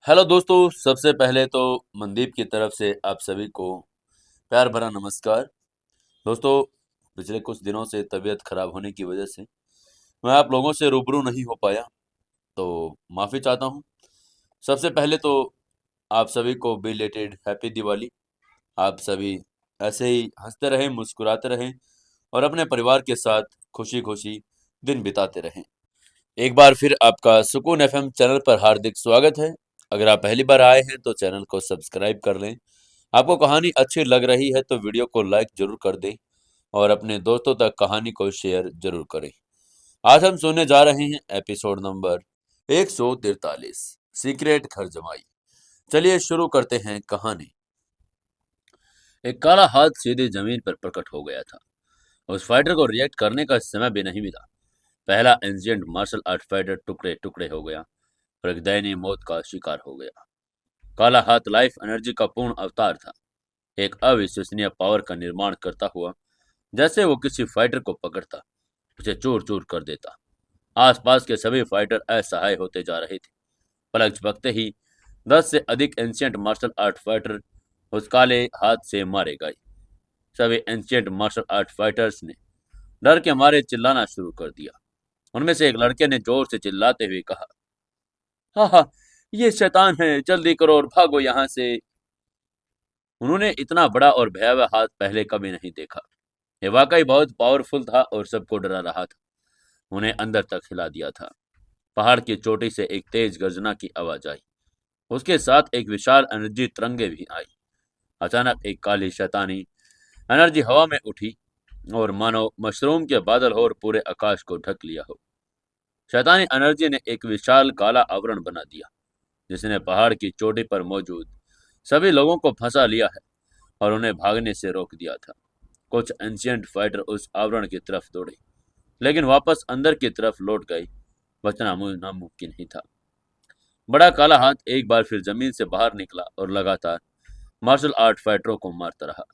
Hello दोस्तों, सबसे पहले तो मनदीप की तरफ से आप सभी को प्यार भरा नमस्कार। दोस्तों, पिछले कुछ दिनों से तबीयत खराब होने की वजह से मैं आप लोगों से रूबरू नहीं हो पाया, तो माफ़ी चाहता हूँ। सबसे पहले तो आप सभी को बिलेटेड हैप्पी दिवाली। आप सभी ऐसे ही हंसते रहें, मुस्कुराते रहें और अपने परिवार के साथ खुशी-खुशी दिन बिताते रहें। एक बार फिर आपका सुकून एफएम चैनल पर हार्दिक स्वागत है। अगर आप पहली बार आए हैं तो चैनल को सब्सक्राइब कर लें। आपको कहानी अच्छी लग रही है तो वीडियो को लाइक जरूर कर दें और अपने दोस्तों तक कहानी को शेयर जरूर करें। आज हम सुनने जा रहे हैं एपिसोड नंबर 143, सीक्रेट घर जमाई। चलिए शुरू करते हैं कहानी। एक काला हाथ सीधे जमीन पर प्रकट हो गया था। उस फाइटर को रिएक्ट करने का समय भी नहीं मिला। पहला एंशिएंट मार्शल आर्ट फाइटर टुकड़े टुकड़े हो गया और एक दयनीय मौत का शिकार हो गया। काला हाथ लाइफ एनर्जी का पूर्ण अवतार था, एक अविश्वसनीय पावर का निर्माण करता हुआ। जैसे वो किसी फाइटर को पकड़ता, उसे चूर चूर कर देता। आसपास के सभी फाइटर असहाय होते जा रहे थे। पलक झपकते ही 10 से अधिक एंशिएंट मार्शल आर्ट फाइटर उस काले हाथ से मारे गए। सभी एंशिएंट मार्शल आर्ट फाइटर्स ने डर के मारे चिल्लाना शुरू कर दिया। उनमें से एक लड़के ने जोर से चिल्लाते हुए कहा, हाँ हाँ, ये शैतान है, जल्दी करो और भागो यहाँ से। उन्होंने इतना बड़ा और भयावह हाथ पहले कभी नहीं देखा। ये वाकई बहुत पावरफुल था और सबको डरा रहा था। उन्हें अंदर तक हिला दिया था। पहाड़ की चोटी से एक तेज गर्जना की आवाज आई। उसके साथ एक विशाल एनर्जी तरंगे भी आई। अचानक एक काली शैतानी एनर्जी हवा में उठी और मानो मशरूम के बादल हो और पूरे आकाश को ढक लिया हो। शैतानी एनर्जी ने एक विशाल काला आवरण बना दिया, जिसने पहाड़ की चोटी पर मौजूद सभी लोगों को फंसा लिया है और उन्हें भागने से रोक दिया था। कुछ एंशियंट फाइटर उस आवरण की तरफ दौड़े, लेकिन वापस अंदर की तरफ लौट गए। बचना नामुमकिन ही था। बड़ा काला हाथ एक बार फिर जमीन से बाहर निकला और लगातार मार्शल आर्ट फाइटरों को मारता रहा।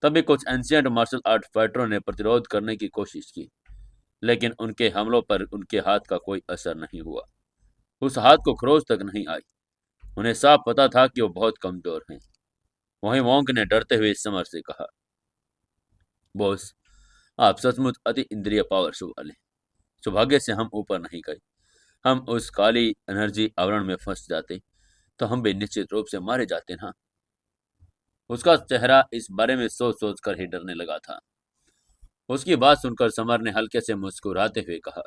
तभी कुछ एंशियंट मार्शल आर्ट फाइटरों ने प्रतिरोध करने की कोशिश की, लेकिन उनके हमलों पर उनके हाथ का कोई असर नहीं हुआ। उस हाथ को खरोच तक नहीं आई। उन्हें साफ पता था कि वो बहुत कमजोर हैं। वहीं वोंक ने डरते हुए समर से कहा, बॉस, आप सचमुच अति इंद्रिय पावर्स वाले। सौभाग्य से हम ऊपर नहीं गए। हम उस काली एनर्जी आवरण में फंस जाते तो हम भी निश्चित रूप से मारे जाते ना। उसका चेहरा इस बारे में सोच सोच कर ही डरने लगा था। उसकी बात सुनकर समर ने हल्के से मुस्कुराते हुए कहा,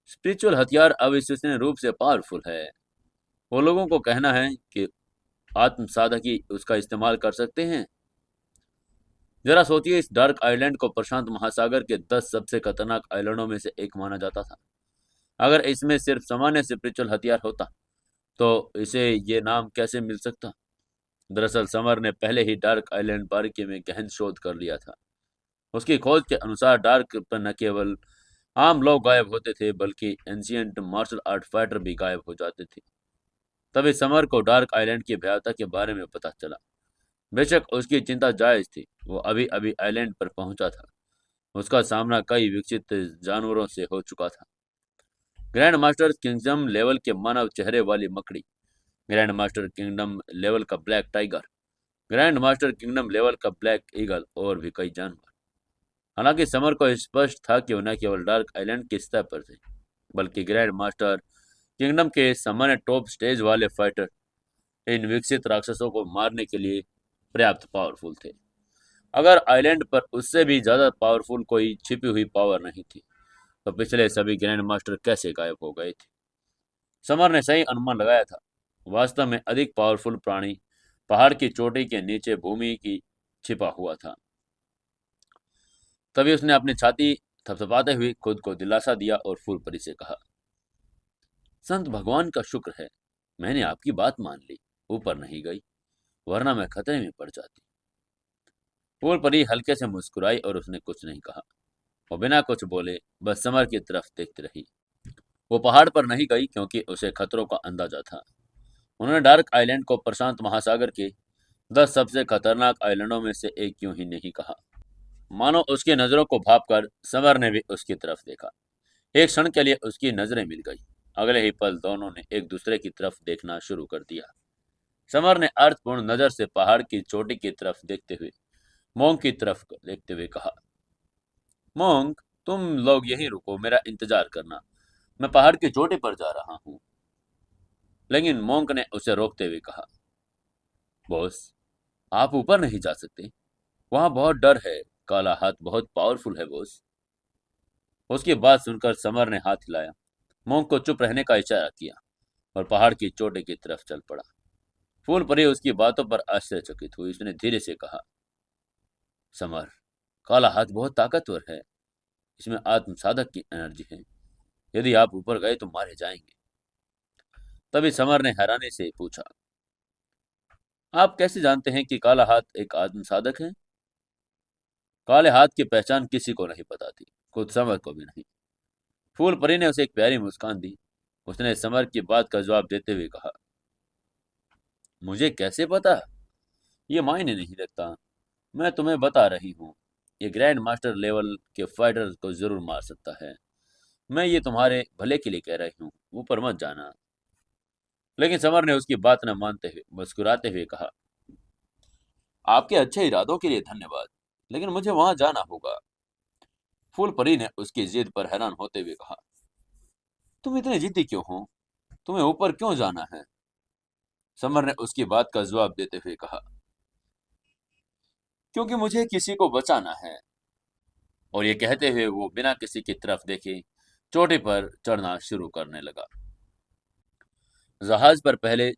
स्पिरिचुअल हथियार अविश्वसनीय रूप से पावरफुल है। वो लोगों को कहना है कि आत्म साधक ही उसका इस्तेमाल कर सकते हैं। जरा सोचिए, इस डार्क आइलैंड को प्रशांत महासागर के 10 सबसे खतरनाक आइलैंडों में से एक माना जाता था। अगर इसमें सिर्फ सामान्य स्पिरिचुअल हथियार होता तो इसे ये नाम कैसे मिल सकता। दरअसल समर ने पहले ही डार्क आइलैंड बारीकी में गहन शोध कर लिया था। उसकी खोज के अनुसार डार्क पर न केवल आम लोग गायब होते थे, बल्कि एंशियंट मार्शल आर्ट फाइटर भी गायब हो जाते थे। तभी समर को डार्क आइलैंड की भयावता के बारे में पता चला। बेशक उसकी चिंता जायज थी। वो अभी अभी आइलैंड पर पहुंचा था। उसका सामना कई विकसित जानवरों से हो चुका था। ग्रैंड मास्टर किंगडम लेवल के मानव चेहरे वाली मकड़ी, ग्रैंड मास्टर किंगडम लेवल का black tiger, grand master kingdom level का ब्लैक ईगल और भी कई जानवर। हालांकि समर को स्पष्ट था कि वो न केवल डार्क आइलैंड की सतह पर थे, बल्कि ग्रैंड मास्टर किंगडम के सामान्य टॉप स्टेज वाले फाइटर इन विकसित राक्षसों को मारने के लिए पर्याप्त पावरफुल थे। अगर आइलैंड पर उससे भी ज्यादा पावरफुल कोई छिपी हुई पावर नहीं थी, तो पिछले सभी ग्रैंड मास्टर कैसे गायब हो गए थे। समर ने सही अनुमान लगाया था। वास्तव में अधिक पावरफुल प्राणी पहाड़ की चोटी के नीचे भूमि की छिपा हुआ था। तभी उसने अपनी छाती थपथपाते हुए खुद को दिलासा दिया और फूलपरी से कहा, संत भगवान का शुक्र है, मैंने आपकी बात मान ली, ऊपर नहीं गई, वरना मैं खतरे में पड़ जाती। फूलपरी हल्के से मुस्कुराई और उसने कुछ नहीं कहा। वो बिना कुछ बोले बस समर की तरफ देखती रही। वो पहाड़ पर नहीं गई क्योंकि उसे खतरों का अंदाजा था। उन्होंने डार्क आइलैंड को प्रशांत महासागर के 10 सबसे खतरनाक आइलैंडों में से एक क्यों ही नहीं कहा। मानो उसकी नजरों को भांप कर समर ने भी उसकी तरफ देखा। एक क्षण के लिए उसकी नजरें मिल गई। अगले ही पल दोनों ने एक दूसरे की तरफ देखना शुरू कर दिया। समर ने अर्थपूर्ण नजर से पहाड़ की चोटी की तरफ देखते हुए मोंग की तरफ देखते हुए कहा, मोंग, तुम लोग यहीं रुको, मेरा इंतजार करना, मैं पहाड़ की चोटी पर जा रहा हूँ। लेकिन मोंग ने उसे रोकते हुए कहा, बॉस, आप ऊपर नहीं जा सकते, वहां बहुत डर है, काला हाथ बहुत पावरफुल है बॉस। उसकी बात सुनकर समर ने हाथ हिलाया, मोंग को चुप रहने का इशारा किया और पहाड़ की चोटी की तरफ चल पड़ा। फूल परी उसकी बातों पर आश्चर्यचकित हुई। उसने धीरे से कहा, समर, काला हाथ बहुत ताकतवर है, इसमें आत्म साधक की एनर्जी है, यदि आप ऊपर गए तो मारे जाएंगे। तभी समर ने हैरानी से पूछा, आप कैसे जानते हैं कि काला हाथ एक आत्म साधक है? काले हाथ की पहचान किसी को नहीं पता थी, खुद समर को भी नहीं। फूल परी ने उसे एक प्यारी मुस्कान दी। उसने समर की बात का जवाब देते हुए कहा, मुझे कैसे पता, ये मायने नहीं रखता, मैं तुम्हें बता रही हूँ, ये ग्रैंड मास्टर लेवल के फाइटर को जरूर मार सकता है, मैं ये तुम्हारे भले के लिए कह रही हूँ, ऊपर मत जाना। लेकिन समर ने उसकी बात न मानते हुए मुस्कुराते हुए कहा, आपके अच्छे इरादों के लिए धन्यवाद, लेकिन मुझे वहां जाना होगा। फूल परी ने उसकी जिद पर हैरान होते हुए कहा, तुम इतने जिद्दी क्यों हो, तुम्हें ऊपर क्यों जाना है? समर ने उसकी बात का जवाब देते हुए कहा, क्योंकि मुझे किसी को बचाना है। और ये कहते हुए वो बिना किसी की तरफ देखे चोटी पर चढ़ना शुरू करने लगा। जहाज पर पहले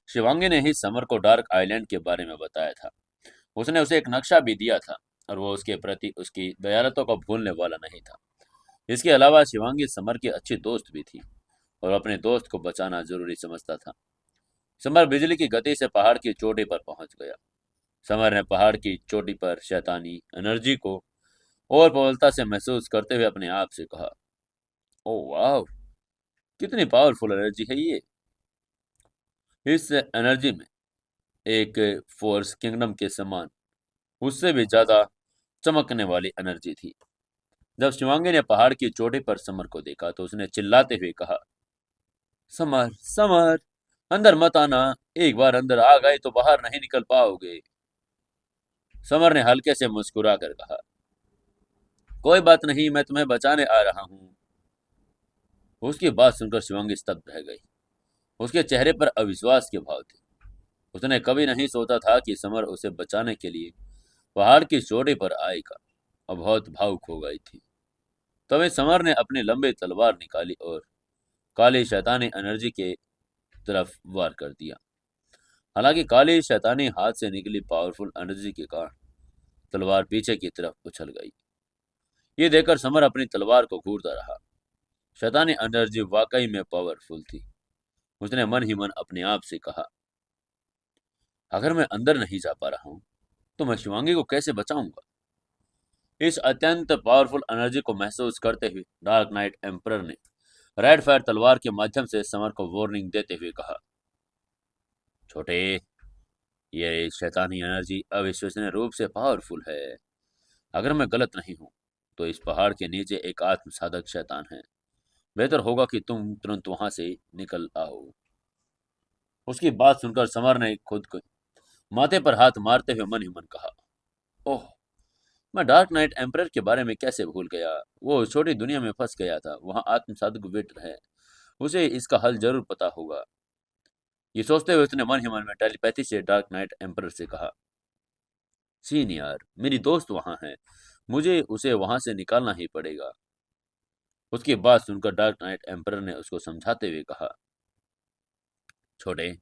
शिवांगी ने ही समर को डार्क आइलैंड के बारे में बताया था। उसने उसे एक नक्शा भी दिया था और वो उसके प्रति उसकी दयालुता को भूलने वाला नहीं था। इसके अलावा शिवांगी समर की अच्छी दोस्त भी थी और अपने दोस्त को बचाना जरूरी समझता था। समर बिजली की गति से पहाड़ की चोटी पर पहुंच गया। समर ने पहाड़ की चोटी पर शैतानी एनर्जी को और प्रबलता से महसूस करते हुए अपने आप से कहा, ओह वाह, कितनी पावरफुल एनर्जी है ये। इस एनर्जी में एक फोर्स किंगडम के समान, उससे भी ज्यादा चमकने वाली एनर्जी थी। जब शिवांगी ने पहाड़ की चोटी पर समर को देखा तो उसने चिल्लाते हुए कहा, समर, समर, अंदर मत आना, एक बार अंदर आ गए तो बाहर नहीं निकल पाओगे। समर ने हल्के से मुस्कुरा कर कहा, कोई बात नहीं, मैं तुम्हें बचाने आ रहा हूँ। उसकी बात सुनकर शिवांगी स्तब्ध रह गई। उसके चेहरे पर अविश्वास के भाव थे। उसने कभी नहीं सोचा था कि समर उसे बचाने के लिए पहाड़ की चोटी पर आएगा और बहुत भावुक हो गई थी। तभी समर ने अपनी लंबी तलवार निकाली और काली शैतानी एनर्जी के तरफ वार कर दिया। हालांकि काली शैतानी हाथ से निकली पावरफुल एनर्जी के कारण तलवार पीछे की तरफ उछल गई। ये देखकर समर अपनी तलवार को घूरता रहा। शैतानी एनर्जी वाकई में पावरफुल थी। उसने मन ही मन अपने आप से कहा, अगर मैं अंदर नहीं जा पा रहा हूं तो मैं शिवांगी को कैसे बचाऊंगा? इस अत्यंत पावरफुल एनर्जी को महसूस करते हुए डार्क नाइट एम्परर ने रेड फायर तलवार के माध्यम से समर को वार्निंग देते हुए कहा, छोटे, ये शैतानी एनर्जी अविश्वसनीय रूप से पावरफुल है। अगर मैं गलत नहीं हूं तो इस पहाड़ के नीचे एक आत्म साधक शैतान है। बेहतर होगा कि तुम तुरंत वहां से निकल आओ। उसकी बात सुनकर समर ने खुद को माथे पर हाथ मारते हुए मन ही मन कहा, ओह, मैं डार्क नाइट एम्परर के बारे में कैसे भूल गया। वो छोटी दुनिया में फंस गया था, वहां आत्म साधक वेट है, उसे इसका हल जरूर पता होगा। ये सोचते हुए उसने मन ही मन में टेलीपैथी से डार्क नाइट एम्परर से कहा, सीनियर, मेरी दोस्त वहां है, मुझे उसे वहां से निकालना ही पड़ेगा। उसकी बात सुनकर डार्क नाइट एम्परर ने उसको समझाते हुए कहा, छोटे,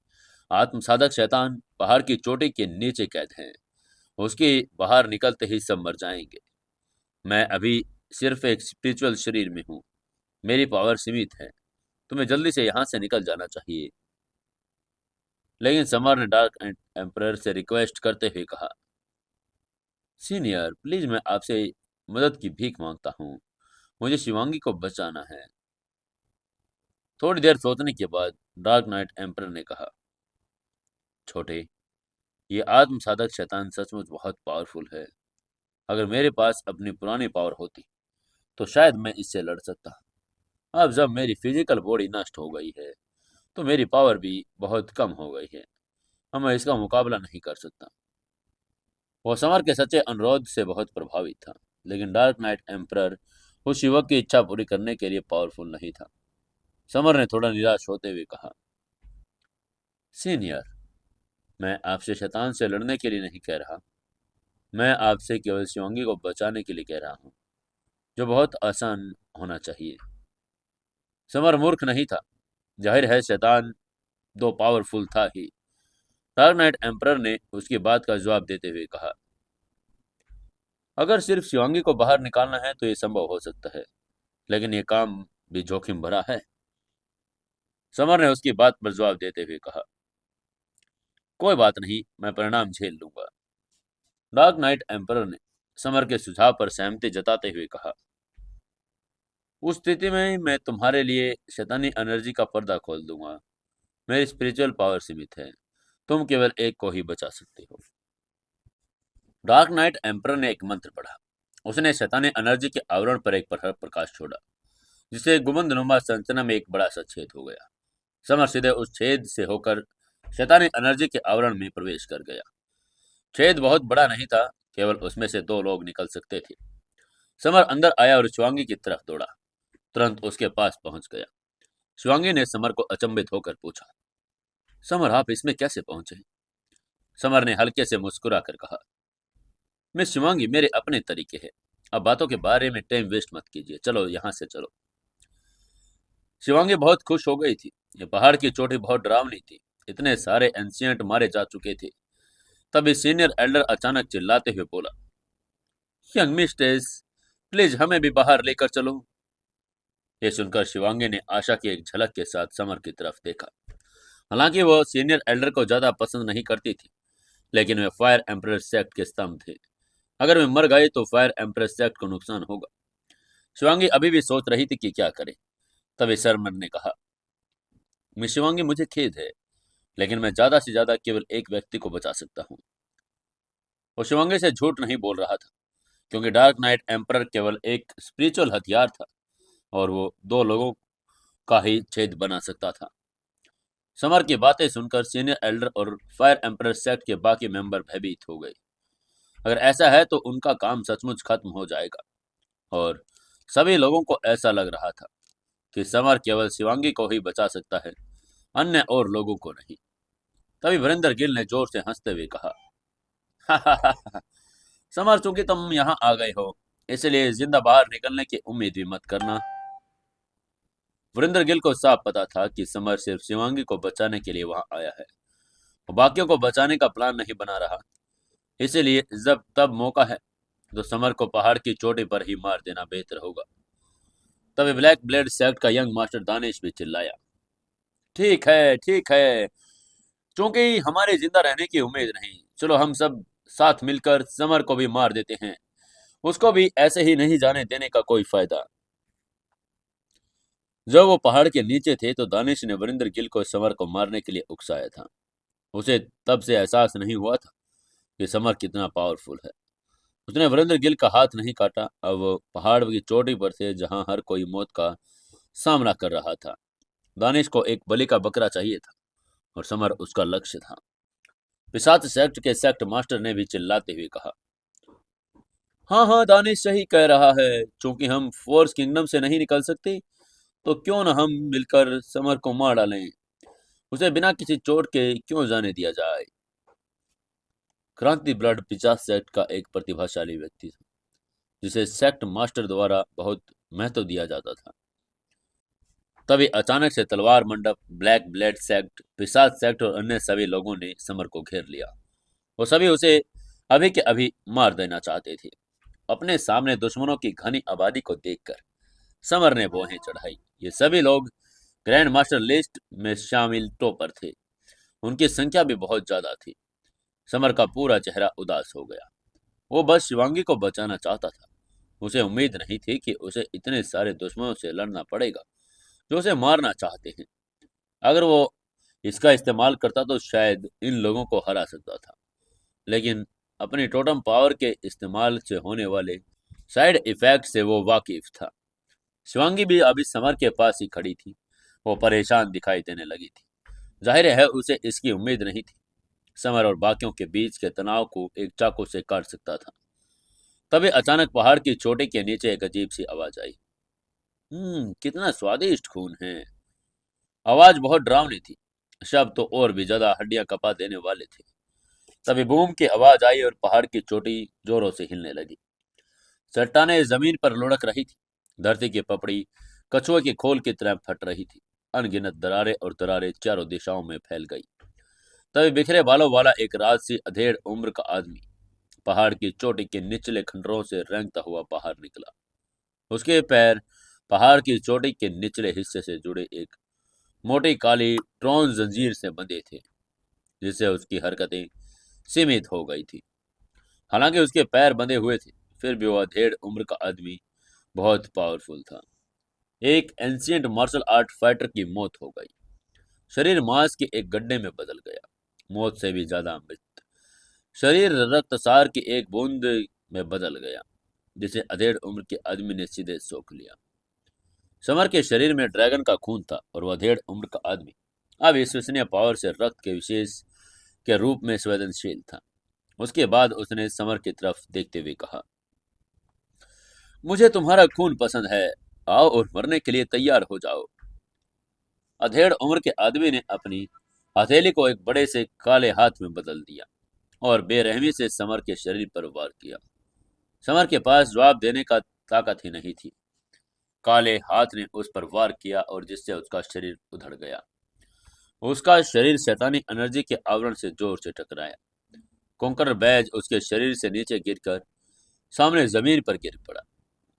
आत्म साधक शैतान पहाड़ की चोटी के नीचे कैद हैं, उसके बाहर निकलते ही सब मर जाएंगे। मैं अभी सिर्फ एक स्पिरिचुअल शरीर में हूँ, मेरी पावर सीमित है, तुम्हें जल्दी से यहाँ से निकल जाना चाहिए। लेकिन समर ने डार्क एम्परर से रिक्वेस्ट करते हुए कहा, सीनियर, प्लीज, मैं आपसे मदद की भीख मांगता हूँ, मुझे शिवांगी को बचाना है। थोड़ी देर सोचने के बाद डार्क नाइट एम्परर ने कहा, छोटे, ये आत्म साधक शैतान सचमुच बहुत पावरफुल है। अगर मेरे पास अपनी पुरानी पावर होती तो शायद मैं इससे लड़ सकता, अब जब मेरी फिजिकल बॉडी नष्ट हो गई है तो मेरी पावर भी बहुत कम हो गई है। अब मैं इसका मुकाबला नहीं कर सकता। वो समर के सच्चे अनुरोध से बहुत प्रभावित था, लेकिन डार्क नाइट एम्परर उस युवक की इच्छा पूरी करने के लिए पावरफुल नहीं था। समर ने थोड़ा निराश होते हुए कहा, सीनियर, मैं आपसे शैतान से लड़ने के लिए नहीं कह रहा। मैं आपसे केवल शिवांगी को बचाने के लिए कह रहा हूँ, जो बहुत आसान होना चाहिए। समर मूर्ख नहीं था। जाहिर है शैतान दो पावरफुल था ही। डार्क नाइट एम्परर ने उसकी बात का जवाब देते हुए कहा, अगर सिर्फ शिवांगी को बाहर निकालना है तो ये संभव हो सकता है, लेकिन ये काम भी जोखिम भरा है। समर ने उसकी बात पर जवाब देते हुए कहा, कोई बात नहीं, मैं परिणाम झेल लूंगा। डार्क नाइट एम्परर ने समर के सुझाव पर सहमति जताते हुए कहा, उस स्थिति में मैं तुम्हारे लिए शैतानी एनर्जी का पर्दा खोल दूंगा। मेरी स्पिरिचुअल पावर सीमित है, तुम केवल एक को ही बचा सकते हो। डार्क नाइट एम्परर ने एक मंत्र पढ़ा। उसने शैतानी एनर्जी के आवरण पर एक प्रकाश छोड़ा, जिससे गुंबदनुमा संरचना में एक बड़ा सा छेद हो गया। समर सीधे उस छेद से होकर शैतानी एनर्जी के आवरण में प्रवेश कर गया। छेद बहुत बड़ा नहीं था, केवल उसमें से दो लोग निकल सकते थे। समर अंदर आया और शिवांगी की तरफ दौड़ा, तुरंत उसके पास पहुंच गया। शिवांगी ने समर को अचंभित होकर पूछा, समर आप इसमें कैसे पहुंचे? समर ने हल्के से मुस्कुरा कर कहा, मिस शिवांगी, मेरे अपने तरीके हैं। अब बातों के बारे में टाइम वेस्ट मत कीजिए, चलो यहाँ से चलो। शिवांगी बहुत खुश हो गई थी। ये पहाड़ की चोटी बहुत डरावनी थी। इतने सारे एंशियंट मारे जा चुके थे। तभी सीनियर एल्डर अचानक चिल्लाते हुए बोला, यंग मिस्टेस, प्लीज हमें भी बाहर लेकर चलो। ये सुनकर शिवांगी ने आशा की एक झलक के साथ समर की तरफ देखा। हालांकि वो सीनियर एल्डर को ज्यादा पसंद नहीं करती थी, लेकिन वे फायर एम्परर सेक्ट के स्तंभ थे। अगर वे मर गए तो फायर एम्परर सेक्ट को नुकसान होगा। शिवांगी अभी भी सोच रही थी कि क्या करे। तभी सरमन ने कहा, मिस शिवांगी, मुझे खेद है, लेकिन मैं ज्यादा से ज्यादा केवल एक व्यक्ति को बचा सकता हूँ। वो शिवांगी से झूठ नहीं बोल रहा था, क्योंकि डार्क नाइट एम्परर केवल एक स्पिरिचुअल हथियार था और वो दो लोगों का ही छेद बना सकता था। समर की बातें सुनकर सीनियर एल्डर और फायर एम्परर सेक्ट के बाकी मेंबर भयभीत हो गए। अगर ऐसा है तो उनका काम सचमुच खत्म हो जाएगा। और सभी लोगों को ऐसा लग रहा था कि समर केवल शिवांगी को ही बचा सकता है, अन्य और लोगों को नहीं। तभी वरिंदर गिल ने जोर से हंसते हुए कहा, समर, चूंकि तुम यहाँ आ गए हो, इसलिए जिंदा बाहर निकलने की उम्मीद भी मत करना। वरिंदर गिल को साफ पता था कि समर सिर्फ शिवांगी को बचाने के लिए वहां आया है। वो बाकियों को बचाने का प्लान नहीं बना रहा। इसीलिए जब तब मौका है तो समर को पहाड़ की चोटी पर ही मार देना बेहतर होगा। तभी ब्लैक ब्लेड सेक्ट का यंग मास्टर दानिश भी चिल्लाया, ठीक है, ठीक है, क्योंकि हमारे जिंदा रहने की उम्मीद नहीं, चलो हम सब साथ मिलकर समर को भी मार देते हैं। उसको भी ऐसे ही नहीं जाने देने का कोई फायदा। जब वो पहाड़ के नीचे थे तो दानिश ने वरिंदर गिल को समर को मारने के लिए उकसाया था। उसे तब से एहसास नहीं हुआ था कि समर कितना पावरफुल है। उसने वरिंदर गिल का हाथ नहीं काटा। अब वो पहाड़ की चोटी पर थे, जहां हर कोई मौत का सामना कर रहा था। दानिश को एक बलि का बकरा चाहिए था और समर उसका लक्ष्य था। पिशाच सेक्ट के सेक्ट मास्टर ने भी चिल्लाते हुए कहा, हाँ हाँ, दानिश सही कह रहा है, क्योंकि हम फोर्स किंगडम से नहीं निकल सकते तो क्यों न हम मिलकर समर को मार डालें। उसे बिना किसी चोट के क्यों जाने दिया जाए। क्रांति ब्लड पिशाच सेक्ट का एक प्रतिभाशाली व्यक्ति था, जिसे सेक्ट मास्टर द्वारा बहुत महत्व दिया जाता था। तभी अचानक से तलवार मंडप, ब्लैक ब्लेड सेक्ट, पिशाच सेक्ट और अन्य सभी लोगों ने समर को घेर लिया। वो सभी उसे अभी के अभी मार देना चाहते थे। अपने सामने दुश्मनों की घनी आबादी को देखकर समर ने भौहें चढ़ाई। ये सभी लोग ग्रैंड मास्टर लिस्ट में शामिल टॉपर थे। उनकी संख्या भी बहुत ज्यादा थी। समर का पूरा चेहरा उदास हो गया। वो बस शिवांगी को बचाना चाहता था। उसे उम्मीद नहीं थी कि उसे इतने सारे दुश्मनों से लड़ना पड़ेगा जो उसे मारना चाहते हैं। अगर वो इसका इस्तेमाल करता तो शायद इन लोगों को हरा सकता था, लेकिन अपनी टोटम पावर के इस्तेमाल से होने वाले साइड इफेक्ट से वो वाकिफ था। शिवांगी भी अभी समर के पास ही खड़ी थी। वो परेशान दिखाई देने लगी थी। जाहिर है उसे इसकी उम्मीद नहीं थी। समर और बाकियों के बीच के तनाव को एक चाकू से काट सकता था। तभी अचानक पहाड़ की चोटी के नीचे एक अजीब सी आवाज आई। कितना स्वादिष्ट खून है। आवाज बहुत डरावनी थी। शब्द तो और भी ज्यादा हड्डियां कपा देने वाले थे। तभी बूम की आवाज आई और पहाड़ की चोटी जोरों से हिलने लगी। चट्टानें जमीन पर लुढ़क रही थी। धरती की पपड़ी कछुए की खोल की तरह फट रही थी। अनगिनत दरारें और दरारें चारों दिशाओं में फैल गई। तभी बिखरे बालों वाला एक राजसी अधेड़ उम्र का आदमी पहाड़ की चोटी के निचले खंडरों से रेंगता हुआ बाहर निकला। उसके पैर पहाड़ की चोटी के निचले हिस्से से जुड़े एक मोटी काली ट्रॉन जंजीर से बंधे थे, जिससे उसकी हरकतें सीमित हो गई थी। हालांकि उसके पैर बंधे हुए थे, फिर भी वह अधेड़ उम्र का आदमी बहुत पावरफुल था। एक एंशियंट मार्शल आर्ट फाइटर की मौत हो गई। शरीर मांस के एक गड्ढे में बदल गया। मौत से भी ज्यादा मृत। शरीर रक्तसार की एक बूंद में बदल गया, जिसे अधेड़ उम्र के आदमी ने सीधे सोख लिया। समर के शरीर में ड्रैगन का खून था और वह अधेड़ उम्र का आदमी अब विश्वसनीय पावर से रक्त के विशेष के रूप में संवेदनशील था। उसके बाद उसने समर की तरफ देखते हुए कहा, मुझे तुम्हारा खून पसंद है। आओ और मरने के लिए तैयार हो जाओ। अधेड़ उम्र के आदमी ने अपनी हथेली को एक बड़े से काले हाथ में बदल दिया और बेरहमी से समर के शरीर पर वार किया। समर के पास जवाब देने का ताकत ही नहीं थी। काले हाथ ने उस पर वार किया और जिससे उसका शरीर उधड़ गया। उसका शरीर शैतानी एनर्जी के आवरण से जोर से टकराया। कोंकर बैज उसके शरीर से नीचे गिरकर सामने जमीन पर गिर पड़ा।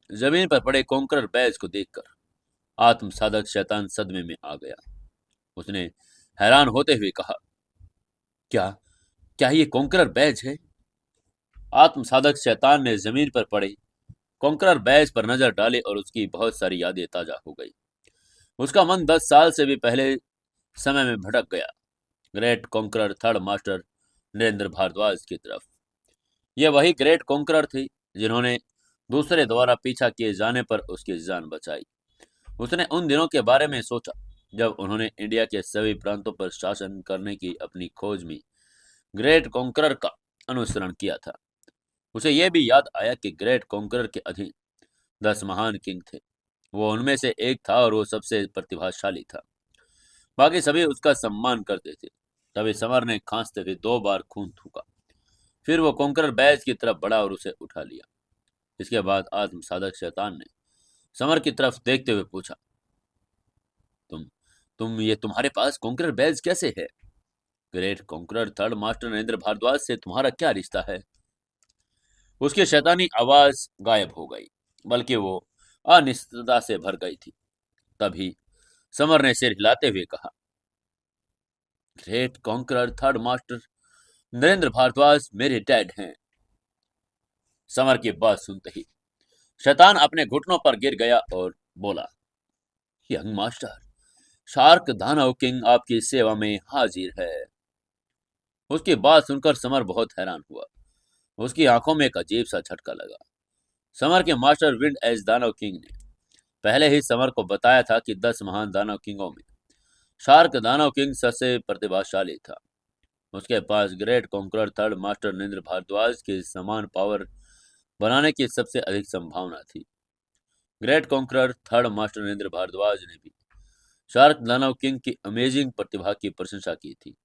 जमीन पर पड़े कोंकर बैज को देखकर आत्म साधक शैतान सदमे में आ गया। उसने हैरान होते हुए कहा, क्या क्या ये कोंकरर बैज है? आत्म साधक शैतान ने जमीन पर पड़े कोंकरर बैज पर नजर डाली और उसकी बहुत सारी यादें ताजा हो गई। उसका मन 10 साल से भी पहले समय में भटक गया। Great conqueror third master Narendra Bhardwaj की तरफ। यह वही ग्रेट कॉन्करर थी जिन्होंने दूसरे द्वारा पीछा किए जाने पर उसकी जान बचाई। उसने उन दिनों के बारे में सोचा जब उन्होंने इंडिया के सभी प्रांतों पर शासन करने की अपनी खोज में ग्रेट कॉन्करर का अनुसरण किया था। उसे यह भी याद आया कि ग्रेट कॉन्करर के अधीन 10 महान किंग थे। वो उनमें से एक था और वो सबसे प्रतिभाशाली था। बाकी सभी उसका सम्मान करते थे। तभी समर ने खांसते हुए 2 बार खून थूका। फिर वो कॉन्करर बैज की तरफ बढ़ा और उसे उठा लिया। इसके बाद आत्म साधक शैतान ने समर की तरफ देखते हुए पूछा, तुम ये तुम्हारे पास कॉन्करर बैज कैसे है? Great conqueror third master Narendra Bhardwaj से तुम्हारा क्या रिश्ता है? उसकी शैतानी आवाज गायब हो गई, बल्कि वो अनिश्चितता से भर गई थी। तभी समर ने सिर हिलाते हुए कहा, great conqueror third master Narendra Bhardwaj मेरे डैड हैं। समर की बात सुनते ही शैतान अपने घुटनों पर गिर गया और बोला, यंग मास्टर, शार्क दानव किंग आपकी सेवा में हाजिर है। उसकी बात सुनकर समर बहुत हैरान हुआ। उसकी आंखों में एक अजीब सा झटका लगा। समर के मास्टर विंड एज दानव किंग ने पहले ही समर को बताया था कि 10 महान दानव किंगों में शार्क दानव किंग सबसे प्रतिभाशाली था। उसके पास great conqueror third master Narendra Bhardwaj के समान पावर बनाने की सबसे अधिक संभावना थी। Great conqueror third master Narendra Bhardwaj ने भी शार्क दानव किंग की अमेजिंग प्रतिभा की प्रशंसा की थी।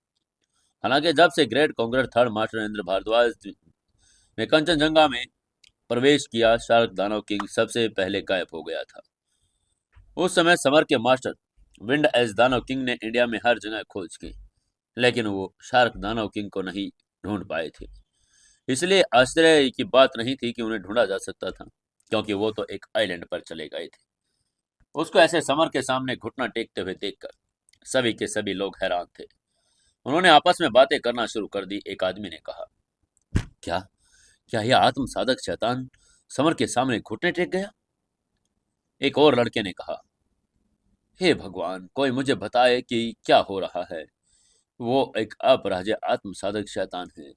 हालांकि जब से great conqueror third master Narendra Bhardwaj ने कंचनजंगा में प्रवेश किया, शार्क दानव किंग सबसे पहले गायब हो गया था। उस समय समर के मास्टर विंड एज दानव किंग ने इंडिया में हर जगह खोज की, लेकिन वो शार्क दानव किंग को नहीं ढूंढ पाए थे। इसलिए आश्चर्य की बात नहीं थी कि उन्हें ढूंढा जा सकता था, क्योंकि वो तो एक आइलैंड पर चले गए थे। उसको ऐसे समर के सामने घुटना टेकते हुए देखकर सभी के सभी लोग हैरान थे। उन्होंने आपस में बातें करना शुरू कर दी। एक आदमी ने कहा, क्या क्या यह आत्म साधक शैतान समर के सामने घुटने टेक गया? एक और लड़के ने कहा, हे भगवान, कोई मुझे बताए कि क्या हो रहा है। वो एक अपराज्य आत्म साधक शैतान है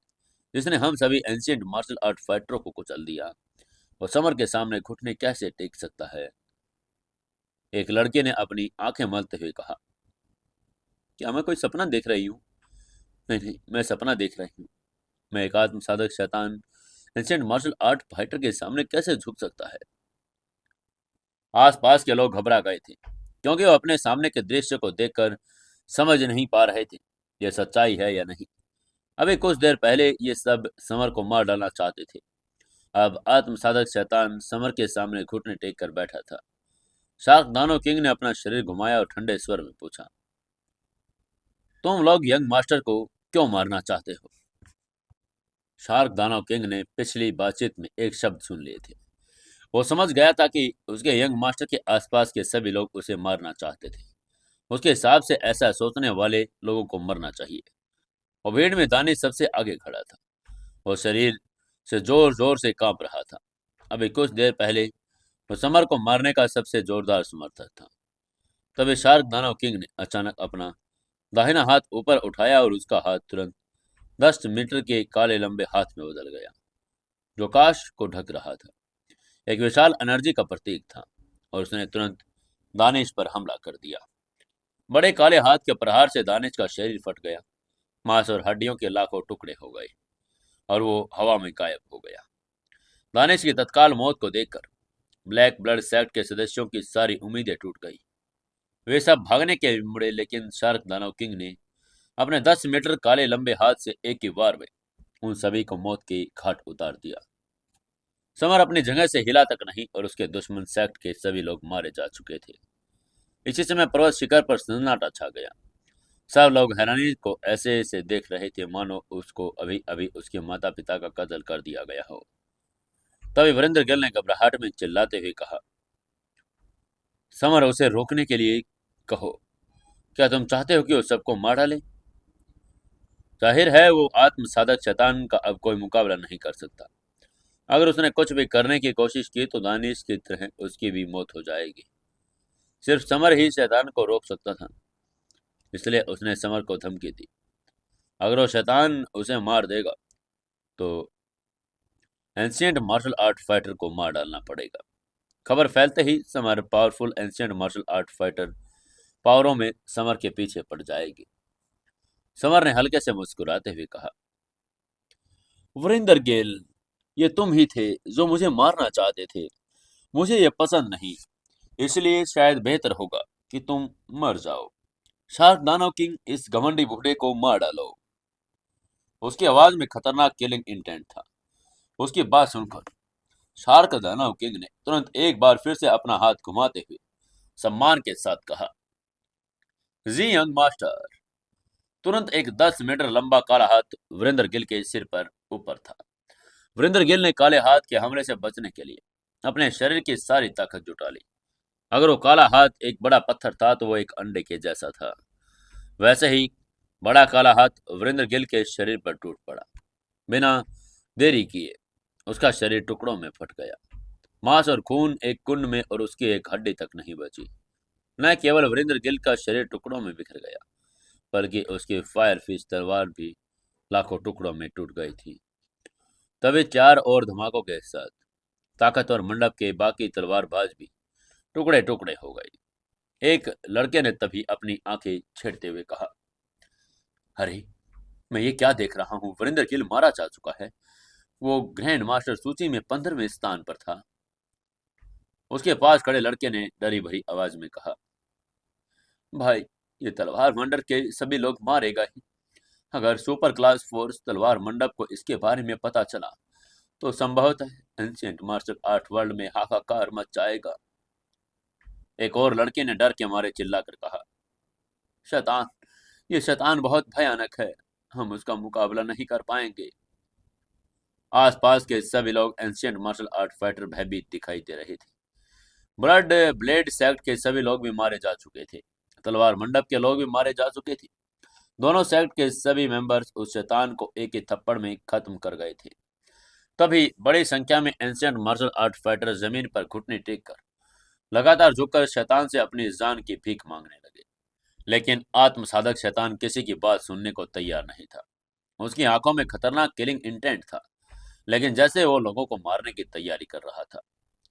जिसने हम सभी एंशिएंट मार्शल आर्ट फाइटरों को कुचल दिया। वो समर के सामने घुटने कैसे टेक सकता है? एक लड़के ने अपनी आंखें मलते हुए कहा। क्या मैं कोई सपना देख रही हूँ? नहीं नहीं, मैं सपना देख रही हूँ। मैं एक आत्म साधक शैतान एंशिएंट मार्शल आर्ट फाइटर के सामने कैसे झुक सकता है? आसपास के लोग घबरा गए थे, क्योंकि वो अपने सामने के दृश्य को देखकर समझ नहीं पा रहे थे यह सच्चाई है या नहीं। अभी कुछ देर पहले ये सब समर को मार डालना चाहते थे। अब आत्म साधक शैतान समर के सामने घुटने टेक कर बैठा था। शार्क दानो किंग ने अपना शरीर घुमाया और ठंडे स्वर में पूछा, तुम लोग यंग मास्टर को क्यों मारना चाहते हो? शार्क दानव किंग ने पिछली बातचीत में एक शब्द सुन लिए थे। वो समझ गया था कि उसके यंग मास्टर के आसपास के सभी लोग उसे मारना चाहते थे। उसके हिसाब से ऐसा सोचने वाले लोगों को मरना चाहिए। और भीड़ में दानिश सबसे आगे खड़ा था। वो शरीर से जोर जोर से कांप रहा था। अभी कुछ देर पहले वो समर को मारने का सबसे जोरदार समर्थक था। तभी शार्क दानव किंग ने अचानक अपना दाहिना हाथ ऊपर उठाया और उसका हाथ तुरंत 10 मीटर के काले लंबे हाथ में बदल गया, जो आकाश को ढक रहा था। एक विशाल एनर्जी का प्रतीक था और उसने तुरंत दानिश पर हमला कर दिया। बड़े काले हाथ के प्रहार से दानिश का शरीर फट गया। मांस और हड्डियों के लाखों टुकड़े हो गए और वो हवा में गायब हो गया। दानिश की तत्काल मौत को देखकर ब्लैक ब्लड सेक्ट के सदस्यों की सारी उम्मीदें टूट गई। वे सब भागने के मुड़े, लेकिन शार्क दानव किंग ने अपने 10 मीटर काले लंबे हाथ से एक ही बार में उन सभी को मौत के घाट उतार दिया। समर अपनी जगह से हिला तक नहीं और उसके दुश्मन सेक्ट के सभी लोग मारे जा चुके थे। इसी समय पर्वत शिखर पर सन्नाटा छा गया। सब लोग हैरानी को ऐसे से देख रहे थे मानो उसको अभी अभी उसके माता पिता का कत्ल कर दिया गया हो। तभी वीरेंद्र गिल ने घबराहट में चिल्लाते हुए कहा, समर, उसे रोकने के लिए कहो। क्या तुम चाहते हो कि वो सबको मार डाले? जाहिर है वो आत्म साधक शैतान का अब कोई मुकाबला नहीं कर सकता। अगर उसने कुछ भी करने की कोशिश की तो दानिश की तरह उसकी भी मौत हो जाएगी। सिर्फ समर ही शैतान को रोक सकता था, इसलिए उसने समर को धमकी दी। अगर वो शैतान उसे मार देगा तो एंशिएंट मार्शल आर्ट फाइटर को मार डालना पड़ेगा। खबर फैलते ही Samar powerful ancient martial art fighter पावरों में समर के पीछे पड़ जाएगी। समर ने हल्के से मुस्कुराते हुए कहा, वरिंदर गिल, ये तुम ही थे जो मुझे मारना चाहते थे। मुझे ये पसंद नहीं, इसलिए शायद बेहतर होगा कि तुम मर जाओ। शार्क दानव किंग, इस घमंडी बूढ़े को मार डालो। उसकी आवाज में खतरनाक किलिंग इंटेंट था। उसकी बात सुनकर शार्क दानव किंग ने तुरंत एक बार फिर से अपना हाथ घुमाते हुए सम्मान के साथ कहा, जी यंग मास्टर। तुरंत एक 10 मीटर लंबा काला हाथ वीरेंद्र गिल के सिर पर ऊपर था। वीरेंद्र गिल ने काले हाथ के हमले से बचने के लिए अपने शरीर की सारी ताकत जुटा ली। अगर वो काला हाथ एक बड़ा पत्थर था तो वो एक अंडे के जैसा था। वैसे ही बड़ा काला हाथ वीरेंद्र गिल के शरीर पर टूट पड़ा। बिना देरी किए उसका शरीर टुकड़ों में फट गया। मांस और खून एक कुंड में और उसकी एक हड्डी तक नहीं बची। न केवल वीरेंद्र गिल का शरीर टुकड़ों में बिखर गया, बल्कि उसकी फायर फिश तलवार भी लाखों टुकड़ों में टूट गई थी। तभी चार और धमाकों के साथ ताकतवर मंडप के बाकी तलवारबाज भी टुकड़े टुकड़े हो गए। एक लड़के ने तभी अपनी आंखें छेड़ते हुए कहा, अरे, मैं ये क्या देख रहा हूँ? वीरेंद्र गिल मारा जा चुका है। वो ग्रैंड मास्टर सूची में 15वें स्थान पर था। उसके पास खड़े लड़के ने डरी भरी आवाज में कहा, भाई, ये तलवार मंडप के सभी लोग मारेगा ही। अगर सुपर क्लास फोर्स तलवार मंडप को इसके बारे में पता चला तो संभवतः एंशिएंट मार्शल आर्ट वर्ल्ड में हाहाकार मच जाएगा। एक और लड़के ने डर के मारे चिल्लाकर कहा, शैतान, ये शैतान बहुत भयानक है। हम उसका मुकाबला नहीं कर पाएंगे। आसपास के सभी लोग एंशिएंट मार्शल आर्ट फाइटर भयभीत दिखाई दे रहे थे। ब्लड ब्लेड सेक्ट के सभी लोग भी मारे जा चुके थे। तलवार मंडप के लोग भी मारे जा चुके थे। दोनों सेक्ट के सभी मेंबर्स उस शैतान को एक ही थप्पड़ में खत्म कर गए थे। तभी बड़ी संख्या में एंशिएंट मार्शल आर्ट फाइटर जमीन पर घुटने टेक कर लगातार झुककर शैतान से अपनी जान की भीख मांगने लगे। लेकिन आत्म साधक शैतान किसी की बात सुनने को तैयार नहीं था। उसकी आंखों में खतरनाक किलिंग इंटेंट था, लेकिन जैसे वो लोगों को मारने की तैयारी कर रहा था,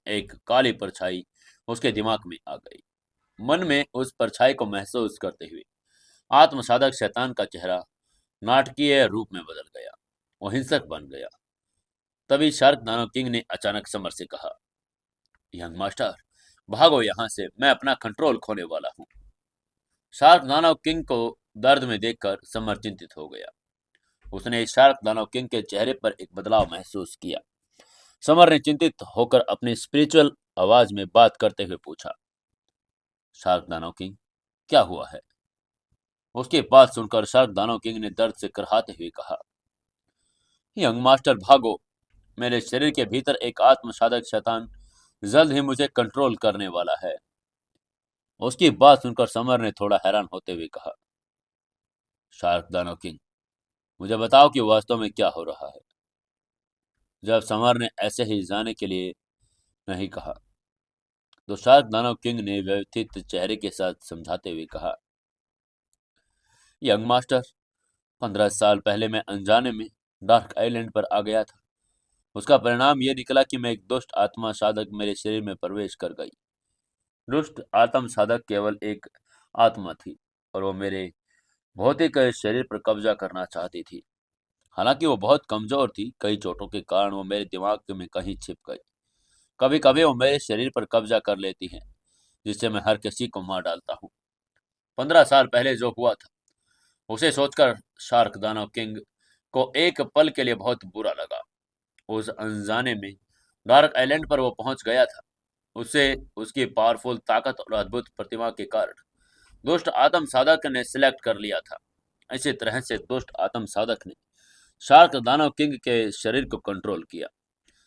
एक काली परछाई उसके दिमाग में आ गई। मन में उस परछाई को महसूस करते हुए आत्म साधक शैतान का चेहरा नाटकीय रूप में बदल गया। वो हिंसक बन गया। तभी शार्क दानव किंग ने अचानक समर से कहा, यंग मास्टर, भागो यहाँ से, मैं अपना कंट्रोल खोने वाला हूँ। शार्क दानव किंग को दर्द में देखकर समर चिंतित हो गया। उसने शार्क दानव किंग के चेहरे पर एक बदलाव महसूस किया। समर ने चिंतित होकर अपनी स्पिरिचुअल आवाज में बात करते हुए पूछा, शार्क दानव किंग, क्या हुआ है? उसकी बात सुनकर शार्क दानव किंग ने दर्द से कराहते हुए कहा, यंग मास्टर, भागो, मेरे शरीर के भीतर एक आत्म साधक शैतान जल्द ही मुझे कंट्रोल करने वाला है। उसकी बात सुनकर समर ने थोड़ा हैरान होते हुए कहा, शार्क दानव किंग, मुझे बताओ कि वास्तव में क्या हो रहा है। जब समर ने ऐसे ही जाने के लिए नहीं कहा, तो शार्क दानव किंग ने व्यथित चेहरे के साथ समझाते हुए कहा, यंग मास्टर, 15 साल पहले मैं अनजाने में डार्क आइलैंड पर आ गया था। उसका परिणाम यह निकला कि मैं एक दुष्ट आत्मा साधक मेरे शरीर में प्रवेश कर गई। दुष्ट आत्म साधक केवल एक आत्मा थी और वो मेरे भौतिक शरीर पर कब्जा करना चाहती थी। हालांकि वो बहुत कमजोर थी, कई चोटों के कारण वो मेरे दिमाग में कहीं छिप गई। कभी कभी वो मेरे शरीर पर कब्जा कर लेती है, जिससे मैं हर किसी को मार डालता हूँ। 15 साल पहले जो हुआ था, उसे सोचकर शार्क दानव किंग को एक पल के लिए बहुत बुरा लगा। उस अनजाने में डार्क आइलैंड पर वो पहुंच गया था। उसे उसकी पावरफुल ताकत और अद्भुत प्रतिभा के कारण दुष्ट आत्म साधक ने सिलेक्ट कर लिया था। इसी तरह से दुष्ट आत्म साधक ने शार्क दानव किंग के शरीर को कंट्रोल किया,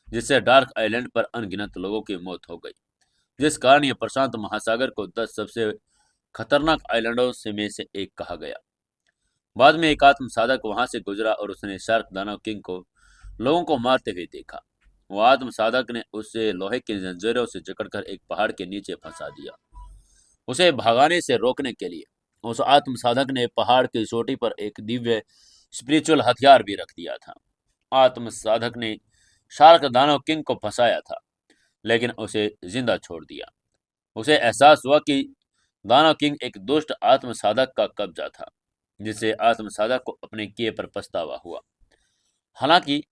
जिससे डार्क आइलैंड पर अनगिनत लोगों की मौत हो गई, जिस कारण यह प्रशांत महासागर को 10 सबसे खतरनाक आइलैंडों से में से एक कहा गया। बाद में एक आत्म साधक वहां से गुजरा और उसने शार्क दानव किंग को लोगों को मारते हुए देखा। वो आत्म साधक ने उसे लोहे की जंजीरों से जकड़कर एक पहाड़ के नीचे फंसा दिया। उसे भगाने से रोकने के लिए उस आत्म साधक ने पहाड़ की चोटी पर एक दिव्य स्पिरिचुअल हथियार भी रख दिया था। आत्म साधक ने शार्क दानव किंग को फंसाया था, लेकिन उसे जिंदा छोड़ दिया। उसे एहसास हुआ कि दानव किंग एक दुष्ट आत्म साधक का कब्जा था, जिससे आत्म साधक को अपने किए पर पछतावा हुआ। हालांकि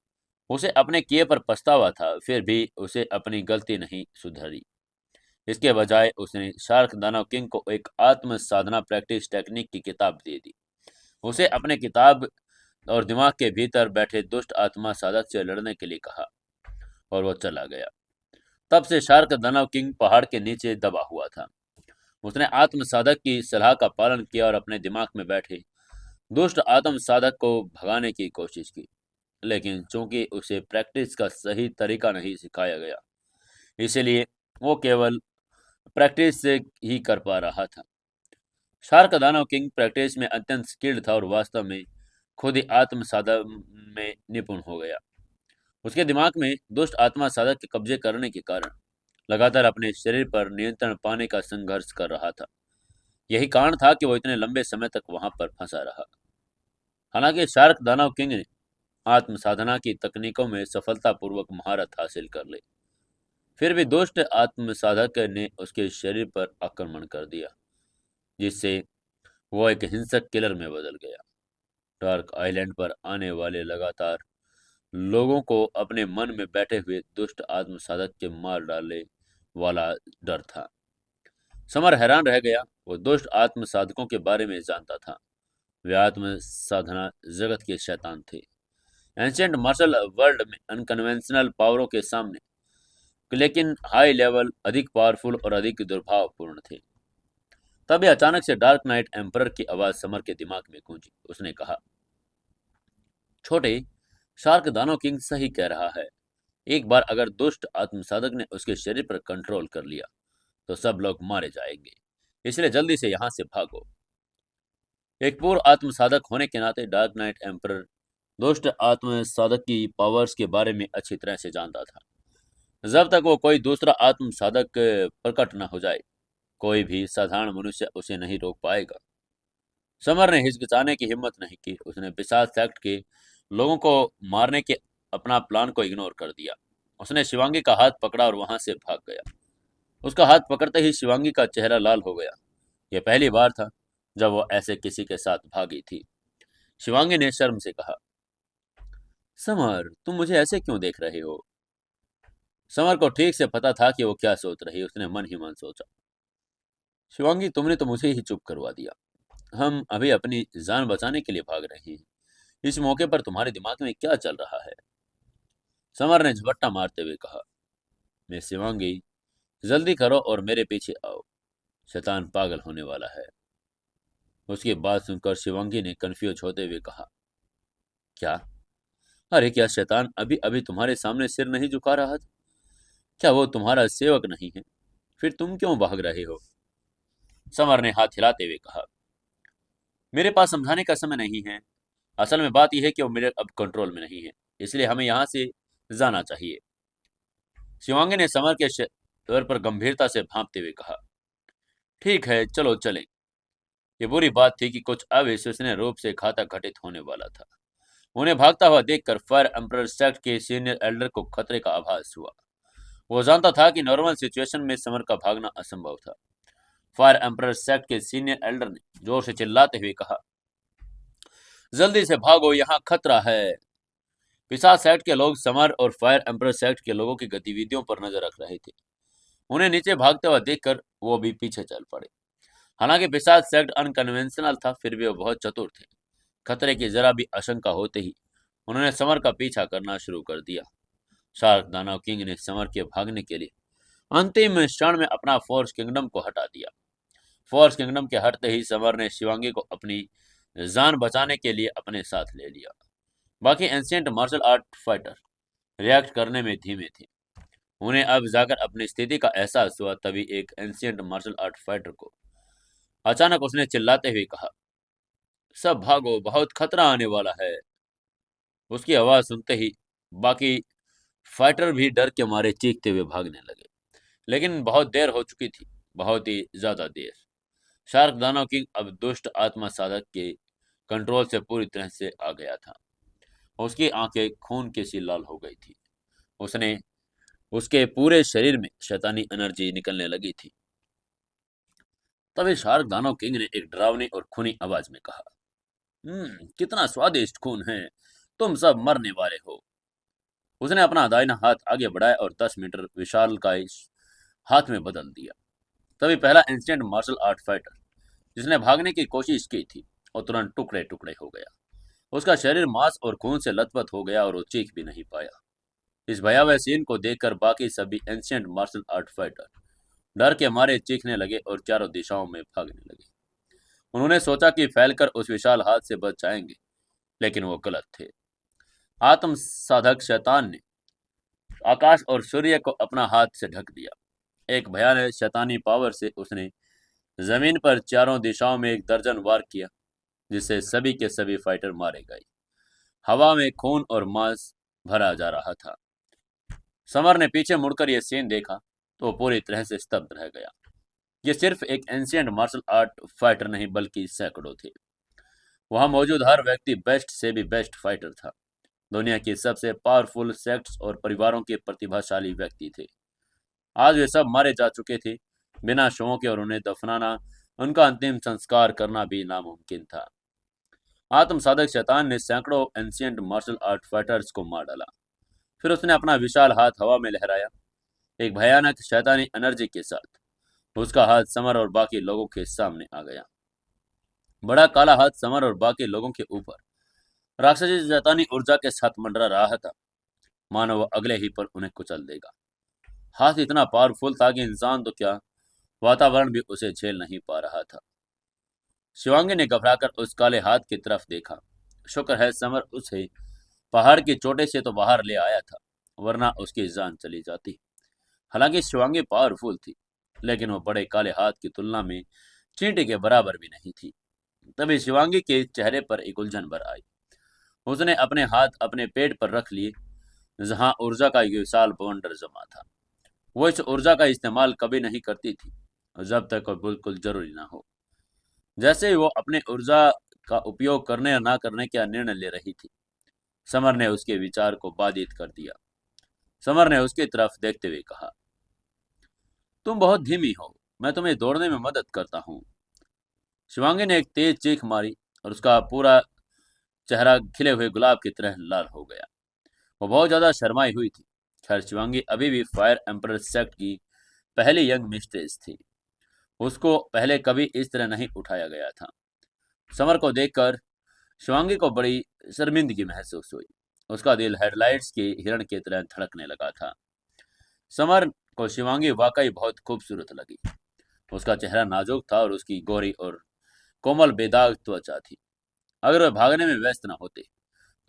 उसे अपने किए पर पछतावा था, फिर भी उसे अपनी गलती नहीं सुधरी। इसके बजाय उसने शार्क दानव किंग को एक आत्म साधना प्रैक्टिस टेक्निक की किताब दे दी। उसे अपने किताब और दिमाग के भीतर बैठे दुष्ट आत्मा साधक से लड़ने के लिए कहा और वो चला गया। तब से शार्क दानव किंग पहाड़ के नीचे दबा हुआ था। उसने आत्म साधक की सलाह का पालन किया और अपने दिमाग में बैठे दुष्ट आत्म साधक को भगाने की कोशिश की, लेकिन चूंकि उसे प्रैक्टिस का सही तरीका नहीं सिखाया गया, इसलिए वो केवल प्रैक्टिस से ही कर पा रहा था। शार्क दानव किंग प्रैक्टिस में अत्यंत स्किल्ड था और वास्तव में खुद ही आत्म साधन में निपुण हो गया। उसके दिमाग में दुष्ट आत्मा साधक के कब्जे करने के कारण लगातार अपने शरीर पर नियंत्रण पाने का संघर्ष कर रहा था। यही कारण था कि वो इतने लंबे समय तक वहां पर फंसा रहा। हालांकि शार्क दानव किंग ने आत्म साधना की तकनीकों में सफलतापूर्वक महारत हासिल कर ली, फिर भी दुष्ट आत्म साधक ने उसके शरीर पर आक्रमण कर दिया, जिससे वो एक हिंसक किलर में बदल गया। डार्क आइलैंड पर आने वाले लगातार लोगों को अपने मन में बैठे हुए दुष्ट आत्म साधक के मार डालने वाला डर था। समर हैरान रह गया। वो दुष्ट आत्म साधकों के बारे में जानता था। वे आत्म साधना जगत के शैतान थे। एंशिएंट मार्शल वर्ल्ड में अनकन्वेंशनल पावरों के सामने, लेकिन हाई लेवल अधिक पावरफुल और अधिक दुर्भावपूर्ण थे। तभी अचानक से डार्क नाइट एम्परर की आवाज समर के दिमाग में गूंजी। उसने कहा, छोटे, शार्क दानव किंग सही कह रहा है। एक बार अगर दुष्ट आत्म साधक ने उसके शरीर पर कंट्रोल कर लिया, तो सब लोग मारे जाएंगे। इसलिए जल्दी से यहाँ से भागो। एक पूर्व आत्म साधक होने के नाते डार्क नाइट एम्परर दुष्ट आत्म साधक की पावर्स के बारे में अच्छी तरह से जानता था। जब तक वो कोई दूसरा आत्म साधक प्रकट न हो जाए, कोई भी साधारण मनुष्य उसे नहीं रोक पाएगा। समर ने हिचकिचाने की हिम्मत नहीं की। उसने पिशाच सेक्ट के लोगों को मारने के अपना प्लान को इग्नोर कर दिया। उसने शिवांगी का हाथ पकड़ा और वहां से भाग गया। उसका हाथ पकड़ते ही शिवांगी का चेहरा लाल हो गया। यह पहली बार था जब वो ऐसे किसी के साथ भागी थी। शिवांगी ने शर्म से कहा, समर, तुम मुझे ऐसे क्यों देख रहे हो? समर को ठीक से पता था कि वो क्या सोच रही है। उसने मन ही मन सोचा, शिवांगी, तुमने तो मुझे ही चुप करवा दिया। हम अभी अपनी जान बचाने के लिए भाग रहे हैं। इस मौके पर तुम्हारे दिमाग में क्या चल रहा है? समर ने झपट्टा मारते हुए कहा, मैं शिवांगी, जल्दी करो और मेरे पीछे आओ। शैतान पागल होने वाला है। उसकी बात सुनकर शिवांगी ने कंफ्यूज होते हुए कहा, क्या? अरे, क्या शैतान अभी अभी तुम्हारे सामने सिर नहीं झुका रहा था? क्या वो तुम्हारा सेवक नहीं है? फिर तुम क्यों भाग रहे हो? समर ने हाथ हिलाते हुए कहा, मेरे पास समझाने का समय नहीं है। असल में बात यह है कि वो मेरे अब कंट्रोल में नहीं है, इसलिए हमें यहाँ से जाना चाहिए। शिवांगी ने समर के स्वर पर गंभीरता से भांपते हुए कहा, ठीक है, चलो चलें। ये बुरी बात थी कि कुछ अविश्वसनीय रूप से घातक घटित होने वाला था। उन्हें भागता हुआ देखकर फायर एम्परर सेक्ट के सीनियर एल्डर को खतरे का आभास हुआ। वो जानता था कि नॉर्मल सिचुएशन में समर का भागना असंभव था। फायर एम्परर सेक्ट के सीनियर एल्डर ने जोर से चिल्लाते हुए कहा, जल्दी से भागो, यहाँ खतरा है। पिशाच सेक्ट के लोग समर और फायर एम्परर सेक्ट के लोगों की गतिविधियों पर नजर रख रहे थे। उन्हें नीचे भागते हुए देखकर वो भी पीछे चल पड़े। हालांकि पिशाच सेक्ट अनकन्वेंशनल था, फिर भी वो बहुत चतुर थे। खतरे की जरा भी आशंका होते ही उन्होंने समर का पीछा करना शुरू कर दिया। शार्क दानव किंग ने समर के भागने के लिए अंतिम क्षण में अपना फोर्स किंगडम को हटा दिया। फोर्स किंगडम के हटते ही समर ने शिवांगी को अपनी जान बचाने के लिए अपने साथ ले लिया। बाकी ancient martial art fighter react करने में धीमे थे। उन्हें अब जाकर अपनी स्थिति का एहसास हुआ। तभी एक एंशिएंट मार्शल आर्ट फाइटर को अचानक उसने चिल्लाते हुए कहा, सब भागो, बहुत खतरा आने वाला है। उसकी आवाज सुनते ही बाकी फाइटर भी डर के मारे चीखते हुए भागने लगे। लेकिन बहुत देर हो चुकी थी, बहुत ही ज्यादा देर। शार्क दानव किंग अब दुष्ट आत्मा साधक के कंट्रोल से पूरी तरह से आ गया था। उसकी आंखें खून की सी लाल हो गई थी। उसने उसके पूरे शरीर में शैतानी एनर्जी निकलने लगी थी। तभी शार्क दानव किंग ने एक डरावनी और खूनी आवाज में कहा, कितना स्वादिष्ट खून है, तुम सब मरने वाले हो। उसने अपना दाहिना हाथ आगे बढ़ाया और 10 मीटर विशाल का हाथ में बदल दिया। तभी पहला इंस्टेंट मार्शल आर्ट फाइटर जिसने भागने की कोशिश की थी और तुरंत टुकड़े टुकड़े हो गया। उसका शरीर मांस और खून से लथपथ हो गया और वो चीख भी नहीं पाया। इस भयावह सीन को देखकर बाकी सभी एंशिएंट मार्शल आर्ट फाइटर डर के मारे चीखने लगे और चारों दिशाओं में भागने लगे। उन्होंने सोचा कि फैलकर उस विशाल हाथ से बच जाएंगे, लेकिन वो गलत थे। आत्म साधक शैतान ने आकाश और सूर्य को अपना हाथ से ढक दिया। एक भयानक शैतानी पावर से उसने जमीन पर चारों दिशाओं में एक दर्जन वार किया, जिससे सभी के सभी फाइटर मारे गए। हवा में खून और मांस भरा जा रहा था। समर ने पीछे मुड़कर यह सीन देखा तो वो पूरी तरह से स्तब्ध रह गया। ये सिर्फ एक एंशिएंट मार्शल आर्ट फाइटर नहीं, बल्कि सैकड़ों थे। वहां मौजूद हर व्यक्ति बेस्ट से भी बेस्ट फाइटर था। दुनिया की सबसे पावरफुल सेक्ट्स और परिवारों के प्रतिभाशाली व्यक्ति थे। आज वे सब मारे जा चुके थे बिना शवों के, और उन्हें दफनाना, उनका अंतिम संस्कार करना भी नामुमकिन था। आत्म साधक शैतान ने सैकड़ों एंशिएंट मार्शल आर्ट फाइटर्स को मार डाला। फिर उसने अपना विशाल हाथ हवा में लहराया। एक भयानक शैतानी एनर्जी के साथ उसका हाथ समर और बाकी लोगों के सामने आ गया। बड़ा काला हाथ समर और बाकी लोगों के ऊपर राक्षसी शैतानी ऊर्जा के साथ मंडरा रहा था, मानो वह अगले ही पर उन्हें कुचल देगा। हाथ इतना पावरफुल था कि इंसान तो क्या, वातावरण भी उसे झेल नहीं पा रहा था। शिवांगी ने घबराकर उस काले हाथ की तरफ देखा। शुक्र है समर उसे पहाड़ की चोटी से तो बाहर ले आया था, वरना उसकी जान चली जाती। हालांकि शिवांगी पावरफुल थी, लेकिन वो बड़े काले हाथ की तुलना में चींटी के बराबर भी नहीं थी। तभी शिवांगी के चेहरे पर एक उलझन भर आई। उसने अपने हाथ अपने पेट पर रख लिए, जहां ऊर्जा का एक विशाल बवंडर जमा था। वो इस ऊर्जा का इस्तेमाल कभी नहीं करती थी, जब तक वो बिल्कुल जरूरी ना हो। जैसे ही वो अपने ऊर्जा का उपयोग करने या ना करने का निर्णय ले रही थी, समर ने उसके विचार को बाधित कर दिया। समर ने उसकी तरफ देखते हुए कहा, तुम बहुत धीमी हो, मैं तुम्हें दौड़ने में मदद करता हूँ। शिवांगी ने एक तेज चीख मारी और उसका पूरा चेहरा खिले हुए गुलाब की तरह लाल हो गया। वो बहुत ज्यादा शर्माई हुई थी। खैर, शिवांगी अभी भी फायर एम्पर सेक्ट की पहली यंग मिस्ट्रेस थी। उसको पहले कभी इस तरह नहीं उठाया गया था। समर को देखकर शिवांगी को बड़ी शर्मिंदगी महसूस हुई। उसका दिल हेडलाइट्स की हिरण की तरह धड़कने लगा था। समर को शिवांगी वाकई बहुत खूबसूरत लगी। उसका चेहरा नाजुक था और उसकी गोरी और कोमल बेदाग त्वचा थी। अगर वह भागने में व्यस्त न होते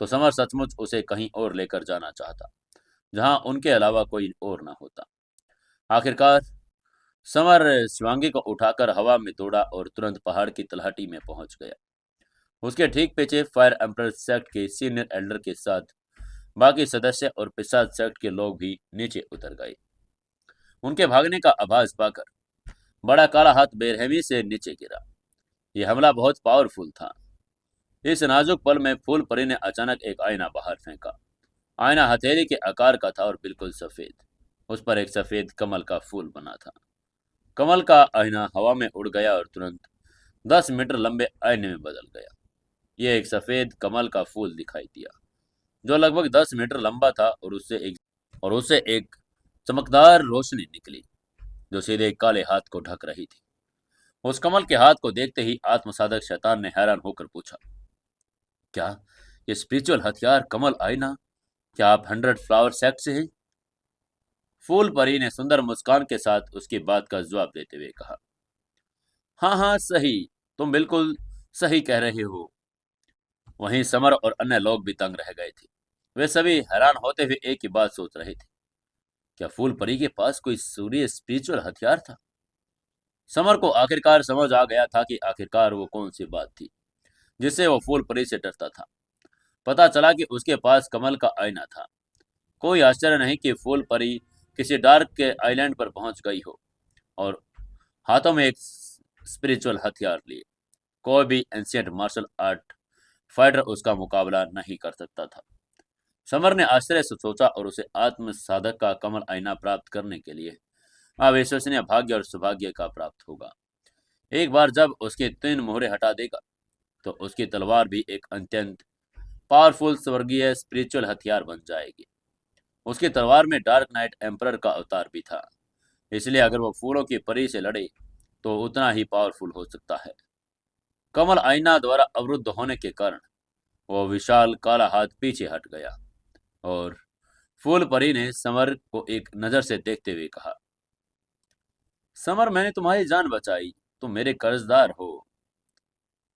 तो समर सचमुच उसे कहीं और लेकर जाना चाहता, जहां उनके अलावा कोई और न होता। आखिरकार समर शिवांगी को उठाकर हवा में दौड़ा और तुरंत पहाड़ की तलहटी में पहुंच गया। उसके ठीक पीछे फायर एम्पर सेक्ट के सीनियर एल्डर के साथ बाकी सदस्य और पिशाच सेक्ट के लोग भी नीचे उतर गए। उनके भागने का आभास पाकर बड़ा काला हाथ बेरहमी से नीचे गिरा। यह हमला बहुत पावरफुल था। इस नाजुक पल में फूल परी ने अचानक एक आईना बाहर फेंका। आईना हथेली के आकार का था और बिल्कुल सफेद। उस पर एक सफेद कमल का फूल बना था। कमल का आईना हवा में उड़ गया और तुरंत 10 मीटर लंबे आईने में बदल गया। यह एक सफेद कमल का फूल दिखाई दिया, जो लगभग 10 मीटर लंबा था और उससे एक चमकदार रोशनी निकली, जो सीधे काले हाथ को ढक रही थी। उस कमल के हाथ को देखते ही आत्मसाधक शैतान ने हैरान होकर पूछा, क्या ये स्पिरिचुअल हथियार कमल आईना, क्या आप 100 फ्लावर सेक्ट से हैं? फूल परी ने सुंदर मुस्कान के साथ उसकी बात का जवाब देते हुए कहा, हाँ हाँ सही, तुम बिल्कुल सही कह रहे हो। वहीं समर और अन्य लोग भी तंग रह गए थे। वे सभी हैरान होते हुए एक ही बात सोच रहे थे, क्या फूल परी के पास कोई सूर्य स्पिरिचुअल हथियार था? समर को आखिरकार समझ आ गया था कि आखिरकार वो कौन सी बात थी जिससे वो फूल परी से डरता था। पता चला कि उसके पास कमल का आईना था। कोई आश्चर्य नहीं कि फूल परी किसी डार्क के आइलैंड पर पहुंच गई हो और हाथों में एक स्पिरिचुअल हथियार लिए। कोई भी एंशियंट मार्शल आर्ट फाइटर उसका मुकाबला नहीं कर सकता था। समर ने आश्चर्य से सोचा और उसे आत्म साधक का कमल आईना प्राप्त करने के लिए अविश्वसनीय भाग्य और सौभाग्य का प्राप्त होगा। एक बार जब उसके 3 मोहरे हटा देगा तो उसकी तलवार भी एक अत्यंत पावरफुल स्वर्गीय स्पिरिचुअल हथियार बन जाएगी। उसकी तलवार में डार्क नाइट एम्परर का अवतार भी था, इसलिए अगर वो फूलों की परी से लड़े तो उतना ही पावरफुल हो सकता है। कमल आईना द्वारा अवरुद्ध होने के कारण वो विशाल काला हाथ पीछे हट गया और फूल परी ने समर को एक नजर से देखते हुए कहा, समर, मैंने तुम्हारी जान बचाई, तुम मेरे कर्जदार हो।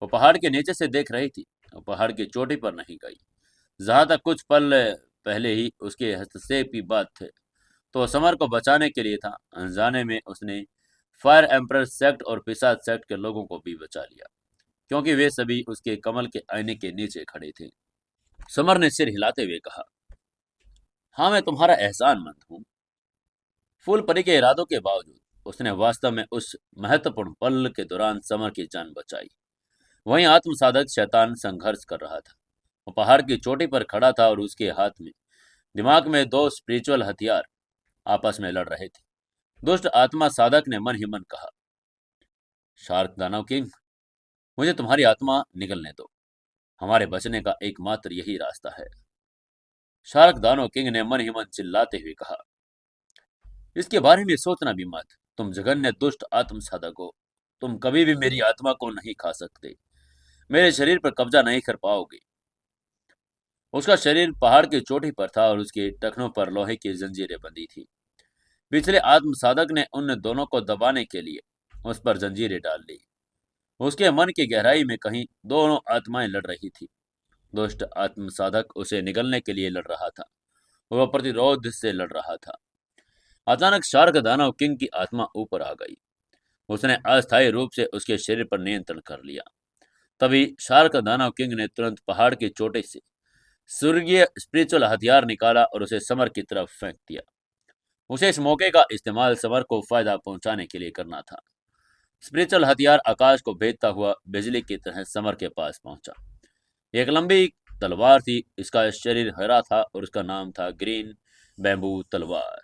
वो पहाड़ के नीचे से देख रही थी और पहाड़ की चोटी पर नहीं गई। जहां तक कुछ पल पहले ही उसके हस्तक्षेप की बात थे तो समर को बचाने के लिए था। अनजाने में उसने फायर एम्परर सेक्ट और पिशाच सेक्ट के लोगों को भी बचा लिया, क्योंकि वे सभी उसके कमल के आईने के नीचे खड़े थे। समर ने सिर हिलाते हुए कहा, हाँ, मैं तुम्हारा एहसानमंद हूँ। फूल परी के इरादों के बावजूद उसने वास्तव में उस महत्वपूर्ण पल के दौरान समर की जान बचाई। वहीं आत्मसाधक शैतान संघर्ष कर रहा था। वो पहाड़ की चोटी पर खड़ा था और उसके हाथ में दिमाग में दो स्पिरिचुअल हथियार आपस में लड़ रहे थे। दुष्ट आत्मा साधक ने मन ही मन कहा, शार्क दानव किंग, मुझे तुम्हारी आत्मा निगलने दो। हमारे बचने का एकमात्र यही रास्ता है। शार्क दानव किंग ने मन ही मन चिल्लाते हुए कहा, इसके बारे में सोचना भी मत। तुम जघन्य दुष्ट आत्म साधक हो। तुम कभी भी मेरी आत्मा को नहीं खा सकते, मेरे शरीर पर कब्जा नहीं कर पाओगे। उसका शरीर पहाड़ की चोटी पर था और उसके टखनों पर लोहे की जंजीरें बंधी थी। पिछले आत्म साधक ने उन दोनों को दबाने के लिए उस पर जंजीरें डाल दी। उसके मन की गहराई में कहीं दोनों आत्माएं लड़ रही थी। दुष्ट आत्म साधक उसे निगलने के लिए लड़ रहा था, वह प्रतिरोध से लड़ रहा था। अचानक शार्क दानव किंग की आत्मा ऊपर आ गई। उसने अस्थायी रूप से उसके शरीर पर नियंत्रण कर लिया। तभी शार्क दानव किंग ने तुरंत पहाड़ की चोटी से स्वर्गीय स्पिरिचुअल हथियार निकाला और उसे समर की तरफ फेंक दिया। उसे इस मौके का इस्तेमाल समर को फायदा पहुंचाने के लिए करना था। स्पिरिचुअल हथियार आकाश को भेदता हुआ बिजली की तरह समर के पास पहुंचा। एक लंबी तलवार थी, इसका शरीर हरा था और उसका नाम था ग्रीन बैम्बू तलवार।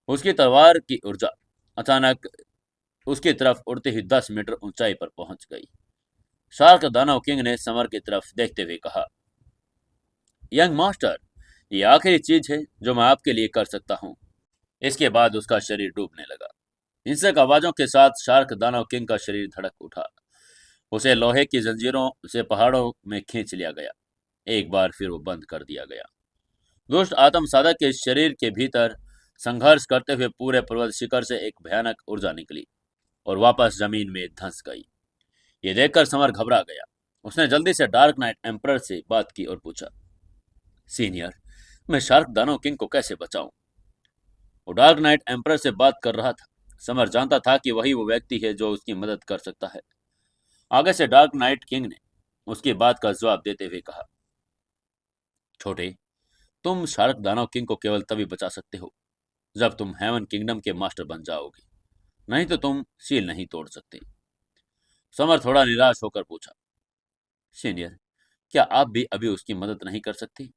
उसकी तलवार की ऊर्जा अचानक उसकी तरफ उड़ती हुई 10 मीटर ऊंचाई पर पहुंच गई। शार्क दानव किंग ने समर की तरफ देखते हुए कहा, यंग मास्टर, ये आखिरी चीज है जो मैं आपके लिए कर सकता हूँ। इसके बाद उसका शरीर डूबने लगा। हिंसक आवाजों के साथ शार्क दानव किंग का शरीर धड़क उठा। उसे लोहे की जंजीरों से पहाड़ों में खींच लिया गया। एक बार फिर वो बंद कर दिया गया। दुष्ट आत्म साधक के शरीर के भीतर संघर्ष करते हुए पूरे पर्वत शिखर से एक भयानक ऊर्जा निकली और वापस जमीन में धंस गई। ये देखकर समर घबरा गया। उसने जल्दी से डार्क नाइट एम्परर से बात की और पूछा, सीनियर, मैं शार्क दानव किंग को कैसे बचाऊं? वो डार्क नाइट एम्परर से बात कर रहा था। समर जानता था कि वही वो व्यक्ति है जो उसकी मदद कर सकता है। आगे से डार्क नाइट किंग ने उसकी बात का जवाब देते हुए कहा, छोटे, तुम शार्क दानव किंग को केवल तभी बचा सकते हो जब तुम हेवन किंगडम के मास्टर बन जाओगे, नहीं तो तुम सील नहीं तोड़ सकते। समर थोड़ा निराश होकर पूछा, सीनियर, क्या आप भी अभी उसकी मदद नहीं कर सकते?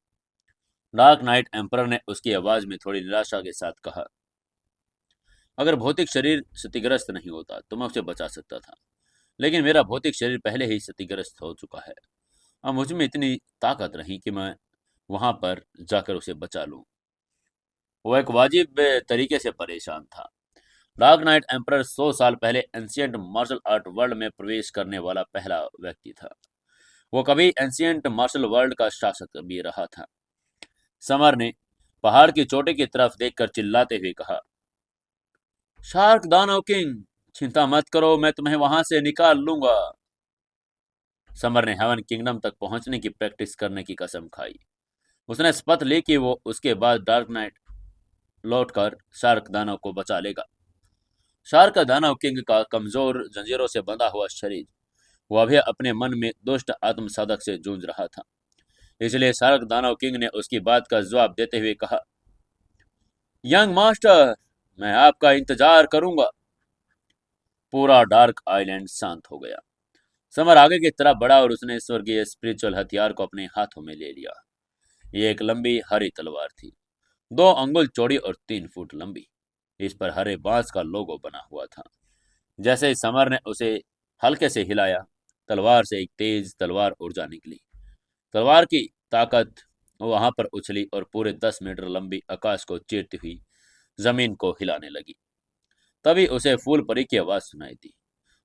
डार्क नाइट एम्परर ने उसकी आवाज में थोड़ी निराशा के साथ कहा, अगर भौतिक शरीर क्षतिग्रस्त नहीं होता तो मैं उसे बचा सकता था, लेकिन मेरा भौतिक शरीर पहले ही क्षतिग्रस्त हो चुका है। अब मुझ में इतनी ताकत नहीं कि मैं वहां पर जाकर उसे बचा लूं। वो एक वाजिब तरीके से परेशान था। डार्क नाइट एम्परर 100 साल पहले एंशियंट मार्शल आर्ट वर्ल्ड में प्रवेश करने वाला पहला व्यक्ति था। वो कभी एंशियंट मार्शल वर्ल्ड का शासक भी रहा था। समर ने पहाड़ की चोटी की तरफ देखकर चिल्लाते हुए कहा, शार्क दानव किंग, चिंता मत करो, मैं तुम्हें वहां से निकाल लूंगा। समर ने हेवन किंगडम तक पहुंचने की प्रैक्टिस करने की कसम खाई। उसने शपथ ली कि वो उसके बाद डार्क नाइट लौटकर शार्क दानव को बचा लेगा। शार्क दानव किंग का कमजोर जंजीरों से बंधा हुआ शरीर, वो अभी अपने मन में दुष्ट आत्म साधक से जूझ रहा था। इसलिए शार्क दानव किंग ने उसकी बात का जवाब देते हुए कहा, यंग मास्टर, मैं आपका इंतजार करूंगा। पूरा डार्क आइलैंड शांत हो गया। समर आगे की तरफ बढ़ा और उसने स्वर्गीय स्पिरिचुअल हथियार को अपने हाथों में ले लिया। ये एक लंबी हरी तलवार थी, 2 अंगुल चौड़ी और 3 फुट लंबी। इस पर हरे बांस का लोगो बना हुआ था। जैसे ही समर ने उसे हल्के से हिलाया, तलवार से एक तेज तलवार ऊर्जा निकली। तलवार की ताकत वहां पर उछली और पूरे 10 मीटर लंबी आकाश को चीरती हुई जमीन को हिलाने लगी। तभी उसे फूल परी की आवाज सुनाई दी।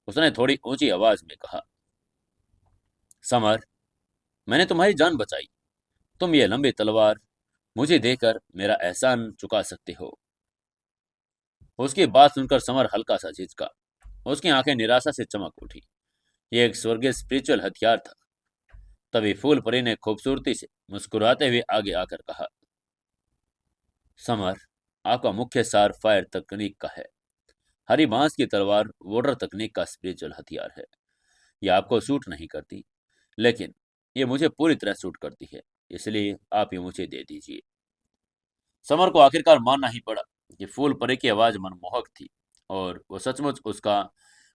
उसने थोड़ी ऊंची आवाज में कहा, समर, मैंने तुम्हारी जान बचाई। तुम ये लंबी तलवार मुझे देकर मेरा एहसान चुका सकते हो। उसकी बात सुनकर समर हल्का सा झिझका। उसकी आंखें निराशा से चमक उठी। यह एक स्वर्गीय स्पिरिचुअल हथियार था। तभी फूल परी ने खूबसूरती से मुस्कुराते हुए आगे आकर कहा, समर, आपका मुख्य सार फायर तकनीक का है। हरी बांस की तलवार वोडर तकनीक का स्पिरिचुअल हथियार है। यह आपको सूट नहीं करती, लेकिन ये मुझे पूरी तरह सूट करती है, इसलिए आप ये मुझे दे दीजिए। समर को आखिरकार मानना ही पड़ा कि फूल परी की आवाज मनमोहक थी और वो सचमुच उसका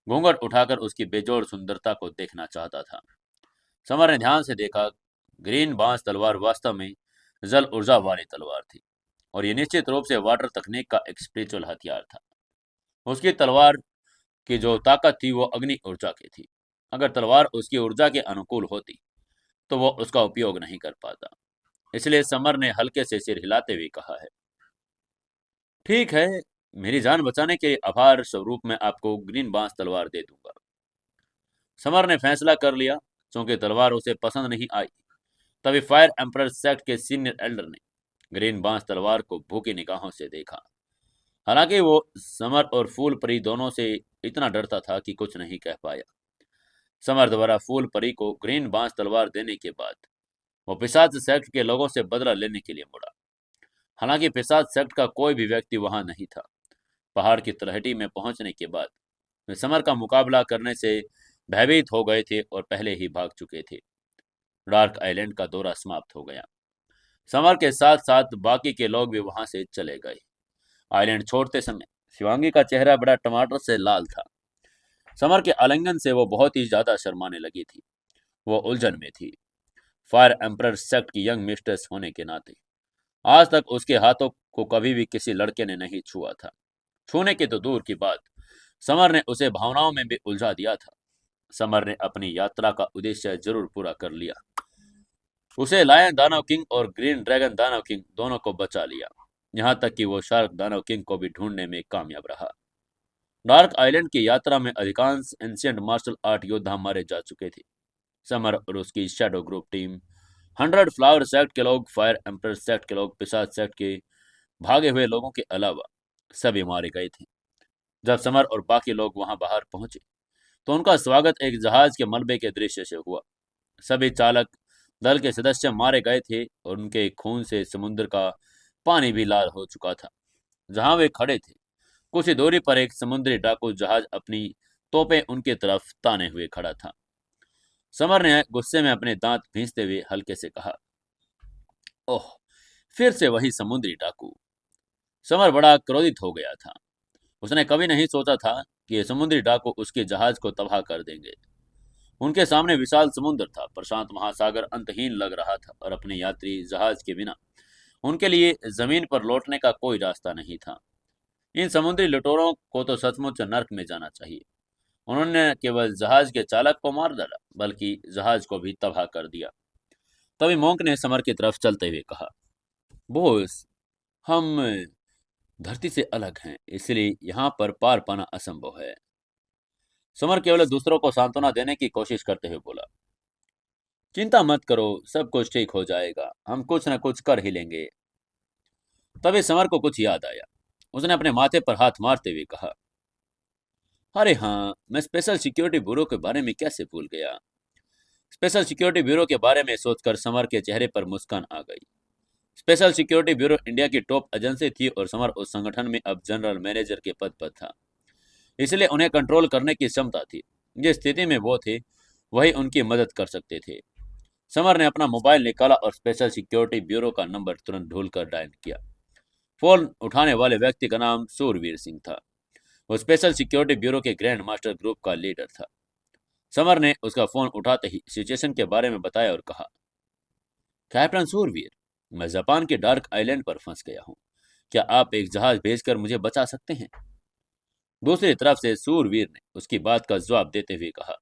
घूंघट उठाकर उसकी बेजोड़ सुंदरता को देखना चाहता था। समर ने ध्यान से देखा। ग्रीन बांस तलवार वास्तव में जल ऊर्जा वाली तलवार थी और ये निश्चित रूप से वाटर तकनीक का एक स्पिरिचुअल हथियार था। उसकी तलवार की जो ताकत थी वो अग्नि ऊर्जा की थी। अगर तलवार उसकी ऊर्जा के अनुकूल होती तो वो उसका उपयोग नहीं कर पाता। इसलिए समर ने हल्के से सिर हिलाते हुए कहा है, ठीक है, मेरी जान बचाने के आभार स्वरूप मैं आपको ग्रीन बांस तलवार दे दूंगा। समर ने फैसला कर लिया। क्योंकि तलवार उसे पसंद नहीं आई, तभी फायर एम्परर सेक्ट के सीनियर एल्डर ने ग्रीन बांस तलवार को भूखी निगाहों से देखा। हालांकि वो समर और फूल परी दोनों से इतना डरता था कि कुछ नहीं कह पाया। समर द्वारा फूल परी को ग्रीन बांस तलवार देने के बाद वो पिशाच सेक्ट के लोगों से बदला लेने के लिए मुड़ा। हालांकि पिशाच सेक्ट का कोई भी व्यक्ति वहां नहीं था। पहाड़ की तलहटी में पहुंचने के बाद वे समर का मुकाबला करने से भयभीत हो गए थे और पहले ही भाग चुके थे। डार्क आइलैंड का दौरा समाप्त हो गया। समर के साथ साथ बाकी के लोग भी वहां से चले गए। आइलैंड छोड़ते समय शिवांगी का चेहरा बड़ा टमाटर से लाल था। समर के आलिंगन से वो बहुत ही ज्यादा शर्माने लगी थी। वो उलझन में थी। फायर एम्परर सेक्ट की यंग मिस्ट्रेस होने के नाते आज तक उसके हाथों को कभी भी किसी लड़के ने नहीं छुआ था। छूने की तो दूर की बात, समर ने उसे भावनाओं में भी उलझा दिया था। समर ने अपनी यात्रा का उद्देश्य जरूर पूरा कर लिया। उसे लायन दानव किंग और ग्रीन ड्रैगन दानव किंग दोनों को बचा लिया, यहाँ तक कि वो शार्क दानव किंग को भी ढूंढने में कामयाब रहा। डार्क आइलैंड की यात्रा में अधिकांश एंशियंट मार्शल आर्ट योद्धा मारे जा चुके थे। समर और उसकी shadow group team, 100 flower sect के लोग, फायर एम्पर सेक्ट के लोग, पिशाच सेक्ट के भागे हुए लोगों के अलावा सभी मारे गए थे। जब समर और बाकी लोग वहां बाहर पहुंचे तो उनका स्वागत एक जहाज के मलबे के दृश्य से हुआ। सभी चालक दल के सदस्य मारे गए थे और उनके खून से समुद्र का पानी भी लाल हो चुका था। जहां वे खड़े थे कुछ ही दूरी पर एक समुद्री डाकू जहाज अपनी तोपें उनकी तरफ ताने हुए खड़ा था। समर ने गुस्से में अपने दांत भींचते हुए हल्के से कहा, ओह, फिर से वही समुद्री डाकू। समर बड़ा क्रोधित हो गया था। उसने कभी नहीं सोचा था कि ये समुद्री डाकू उसके जहाज को तबाह कर देंगे। उनके सामने विशाल समुद्र था, प्रशांत महासागर अंतहीन लग रहा था और अपने यात्री जहाज के बिना उनके लिए जमीन पर लौटने का कोई रास्ता नहीं था। इन समुद्री लुटेरों को तो सचमुच नर्क में जाना चाहिए। उन्होंने केवल जहाज के चालक को मार डाला, बल्कि जहाज को भी तबाह कर दिया। तभी मोंक ने समर की तरफ चलते हुए कहा, बोस, हम धरती से अलग हैं, इसलिए यहाँ पर पार पाना असंभव है। समर केवल दूसरों को सांत्वना देने की कोशिश करते हुए बोला, चिंता मत करो, सब कुछ ठीक हो जाएगा, हम कुछ न कुछ कर ही लेंगे। तभी समर को कुछ याद आया। उसने अपने माथे पर हाथ मारते हुए कहा, अरे हाँ, मैं स्पेशल सिक्योरिटी ब्यूरो के बारे में कैसे भूल गया। स्पेशल सिक्योरिटी ब्यूरो के बारे में सोचकर समर के चेहरे पर मुस्कान आ गई। स्पेशल सिक्योरिटी ब्यूरो इंडिया की टॉप एजेंसी थी और समर उस संगठन में अब जनरल मैनेजर के पद पर था, इसलिए उन्हें कंट्रोल करने की क्षमता थी। जिस स्थिति में वो थे वही उनकी मदद कर सकते थे। समर ने अपना मोबाइल निकाला और स्पेशल सिक्योरिटी ब्यूरो का नंबर तुरंत ढूंढकर डायल किया। फोन उठाने वाले व्यक्ति का नाम सूरवीर सिंह था। वो स्पेशल सिक्योरिटी ब्यूरो के ग्रैंड मास्टर ग्रुप का लीडर था। समर ने उसका फोन उठाते ही सिचुएशन के बारे में बताया और कहा, कैप्टन सूरवीर, मैं जापान के डार्क आइलैंड पर फंस गया हूँ। क्या आप एक जहाज भेजकर मुझे बचा सकते हैं? दूसरी तरफ से सूरवीर ने उसकी बात का जवाब देते हुए कहा,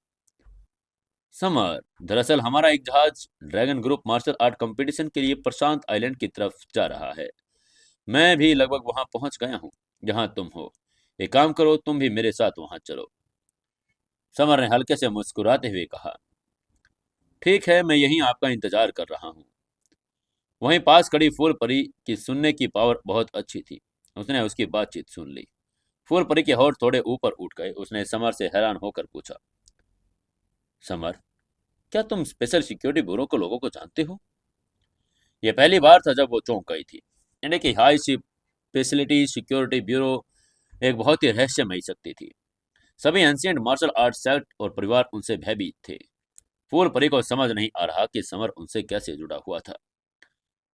समर, दरअसल हमारा एक जहाज dragon group martial art competition के लिए प्रशांत आइलैंड की तरफ जा रहा है। मैं भी लगभग वहां पहुंच गया हूं जहां तुम हो। एक काम करो, तुम भी मेरे साथ वहां चलो। समर ने हल्के से मुस्कुराते हुए कहा, ठीक है, मैं यहीं आपका इंतजार कर रहा हूँ। वहीं पास खड़ी फूल परी की सुनने की पावर बहुत अच्छी थी। उसने उसकी बातचीत सुन ली। फूल परी के होठ थोड़े ऊपर उठ गए। उसने समर से हैरान होकर पूछा, समर, क्या तुम स्पेशल सिक्योरिटी ब्यूरो के लोगों को जानते हो? यह पहली बार था जब वो चौंक गई थी। इंडिया की हाई स्पेशलिटी सिक्योरिटी ब्यूरो एक बहुत ही रहस्यमयी शक्ति थी। सभी एंशिएंट मार्शल आर्ट सेक्ट और परिवार उनसे भयभीत थे। फूल परी को समझ नहीं आ रहा कि समर उनसे कैसे जुड़ा हुआ था।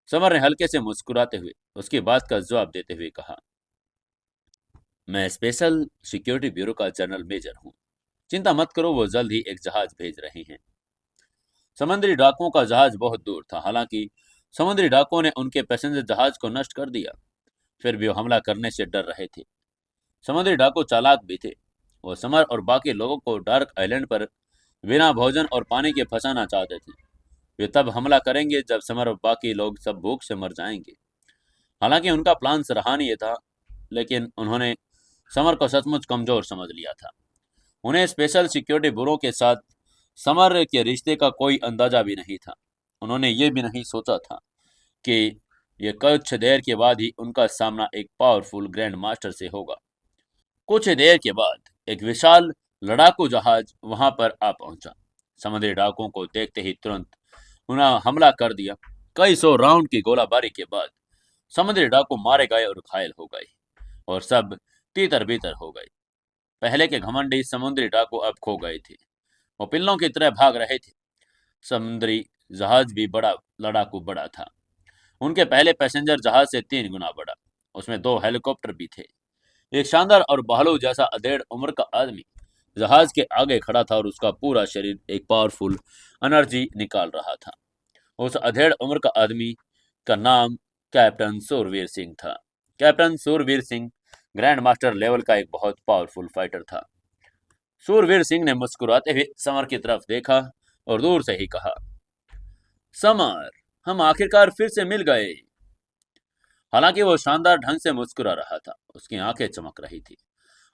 समर ने हल्के से मुस्कुराते हुए उसकी बात का जवाब देते हुए कहा, मैं स्पेशल सिक्योरिटी ब्यूरो का जनरल मेजर हूँ। चिंता मत करो, वो जल्द ही एक जहाज भेज रहे हैं। समुद्री डाकुओं का जहाज बहुत दूर था। हालांकि समुद्री डाकुओं ने उनके पैसेंजर जहाज को नष्ट कर दिया, फिर भी वो हमला करने से डर रहे थे। समुद्री डाकू चालाक भी थे। वो समर और बाकी लोगों को डार्क आइलैंड पर बिना भोजन और पानी के फंसाना चाहते थे। वे तब हमला करेंगे जब समर और बाकी लोग सब भूख से मर जाएंगे। हालांकि उनका प्लान सराहनीय था, लेकिन उन्होंने समर को सचमुच कमजोर समझ लिया था। उन्हें स्पेशल सिक्योरिटी ब्यूरो के साथ समर के रिश्ते का कोई अंदाजा भी नहीं था। उन्होंने ये भी नहीं सोचा था कि ये कुछ देर के बाद ही उनका सामना एक पावरफुल ग्रैंड मास्टर से होगा। कुछ देर के बाद एक विशाल लड़ाकू जहाज वहां पर आ पहुंचा। समुद्री डाकुओं को देखते ही तुरंत उन्हें हमला कर दिया। कई सौ राउंड की गोलाबारी के बाद समुद्री डाकू मारे गए और घायल हो गए और सब तीतर बीतर हो गए। पहले के घमंडी समुद्री डाकू अब खो गए थे। वो पिल्लों की तरह भाग रहे थे। समुद्री जहाज भी बड़ा लड़ाकू बड़ा था। उनके पहले पैसेंजर जहाज से 3 गुना बड़ा। उसमें 2 हेलीकॉप्टर भी थे। एक शानदार और भालू जैसा अधेड़ उम्र का आदमी जहाज के आगे खड़ा था और उसका पूरा शरीर एक पावरफुल एनर्जी निकाल रहा था। उस अधेड़ उम्र का आदमी का नाम कैप्टन सूरवीर सिंह था। Captain Surveer Singh grand master level का एक बहुत पावरफुल फाइटर था। सूरवीर सिंह ने मुस्कुराते हुए समर की तरफ देखा और दूर से ही कहा, समर, हम आखिरकार फिर से मिल गए। हालांकि वो शानदार ढंग से मुस्कुरा रहा था, उसकी आंखें चमक रही थी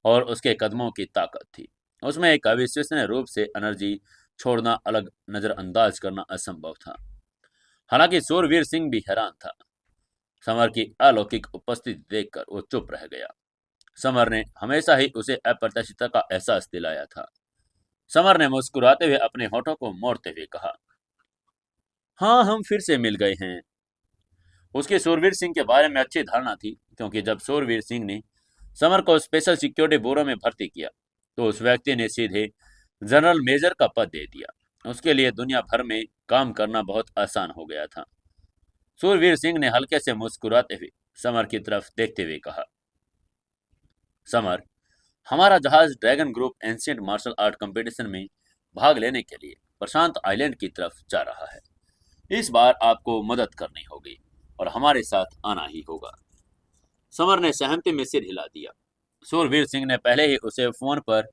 और उसके कदमों की ताकत थी। उसमें एक अविश्वसनीय रूप से एनर्जी छोड़ना, अलग नजरअंदाज करना असंभव था। हालांकि सूरवीर सिंह भी हैरान था। समर की अलौकिक उपस्थिति देखकर वो चुप रह गया। समर ने हमेशा ही उसे अप्रत्याशितता का एहसास दिलाया था। समर ने मुस्कुराते हुए अपने होठों को मोड़ते हुए कहा, हाँ, हम फिर से मिल गए हैं। उसके सूरवीर सिंह के बारे में अच्छी धारणा थी, क्योंकि जब सूरवीर सिंह ने समर को स्पेशल सिक्योरिटी ब्यूरो में भर्ती किया तो उस व्यक्ति ने सीधे जनरल मेजर का पद दे दिया। उसके लिए दुनिया भर में काम करना बहुत आसान हो गया था। सूरवीर सिंह ने हल्के से मुस्कुराते हुए समर की तरफ देखते हुए कहा, समर, हमारा जहाज dragon group ancient martial art competition में भाग लेने के लिए प्रशांत आइलैंड की तरफ जा रहा है। इस बार आपको मदद करनी होगी और हमारे साथ आना ही होगा। समर ने सहमति में सिर हिला दिया। सूरवीर सिंह ने पहले ही उसे फोन पर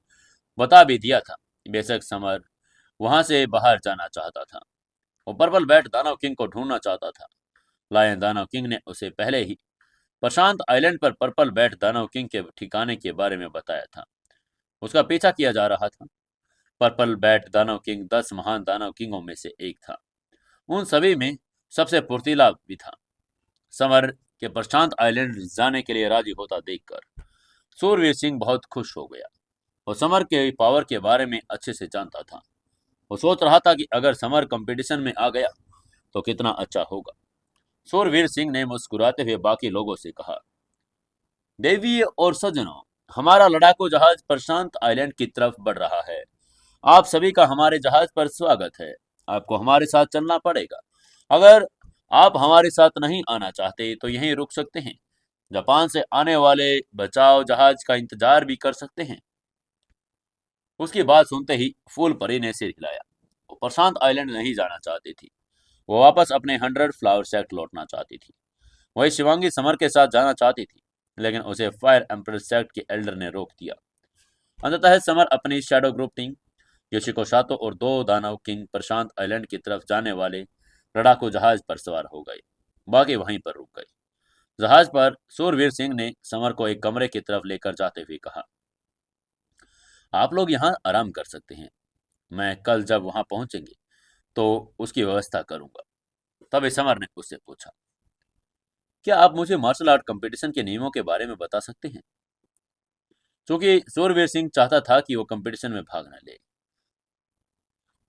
बता भी दिया था। बेशक समर वहां से बाहर जाना चाहता था। वो पर्पल बैट दानव किंग को ढूंढना चाहता था। लायन दानव किंग ने उसे पहले ही प्रशांत आइलैंड पर पर्पल बैट दानव किंग के ठिकाने के बारे में बताया था। उसका पीछा किया जा रहा था। पर्पल बैट दानव किंग 10 महान दानव किंगों में से एक था। उन सभी में सबसे फुर्तीला भी था। समर के प्रशांत आइलैंड जाने के लिए राजी होता देखकर सूरवीर सिंह बहुत खुश हो गया। वो समर के पावर के बारे में अच्छे से जानता था। वो सोच रहा था कि अगर समर कंपटीशन में आ गया तो कितना अच्छा होगा। सूरवीर सिंह ने मुस्कुराते हुए बाकी लोगों से कहा, देवी और सज्जनों, हमारा लड़ाकू जहाज प्रशांत आइलैंड की तरफ बढ़ रहा है। आप सभी का हमारे जहाज पर स्वागत है। आपको हमारे साथ चलना पड़ेगा। अगर आप हमारे साथ नहीं आना चाहते तो यहीं रुक सकते हैं। जापान से आने वाले बचाव जहाज का इंतजार भी कर सकते हैं। उसकी बात सुनते ही फूल परी ने सिर हिलाया। वो प्रशांत आइलैंड नहीं जाना चाहती थी। वो वापस अपने 100 फ्लावर सेक्ट लौटना चाहती थी। वही शिवांगी समर के साथ जाना चाहती थी, लेकिन उसे फायर एम्पर सेक्ट के एल्डर ने रोक दिया। अंततः समर अपनी शैडो ग्रुप टीम योशिको सातो और 2 दानव किंग प्रशांत आइलैंड की तरफ जाने वाले लड़ाकू जहाज पर सवार हो गए। बाकी वहीं पर रुक गए। जहाज पर सूरवीर सिंह ने समर को एक कमरे की तरफ लेकर जाते हुए कहा, आप लोग यहाँ आराम कर सकते हैं। मैं कल जब वहां पहुंचेंगे तो उसकी व्यवस्था करूंगा। तभी समर ने उससे पूछा, क्या आप मुझे मार्शल आर्ट कंपटीशन के नियमों के बारे में बता सकते हैं? क्योंकि सूरवीर सिंह चाहता था कि वो कंपटीशन में भाग न ले।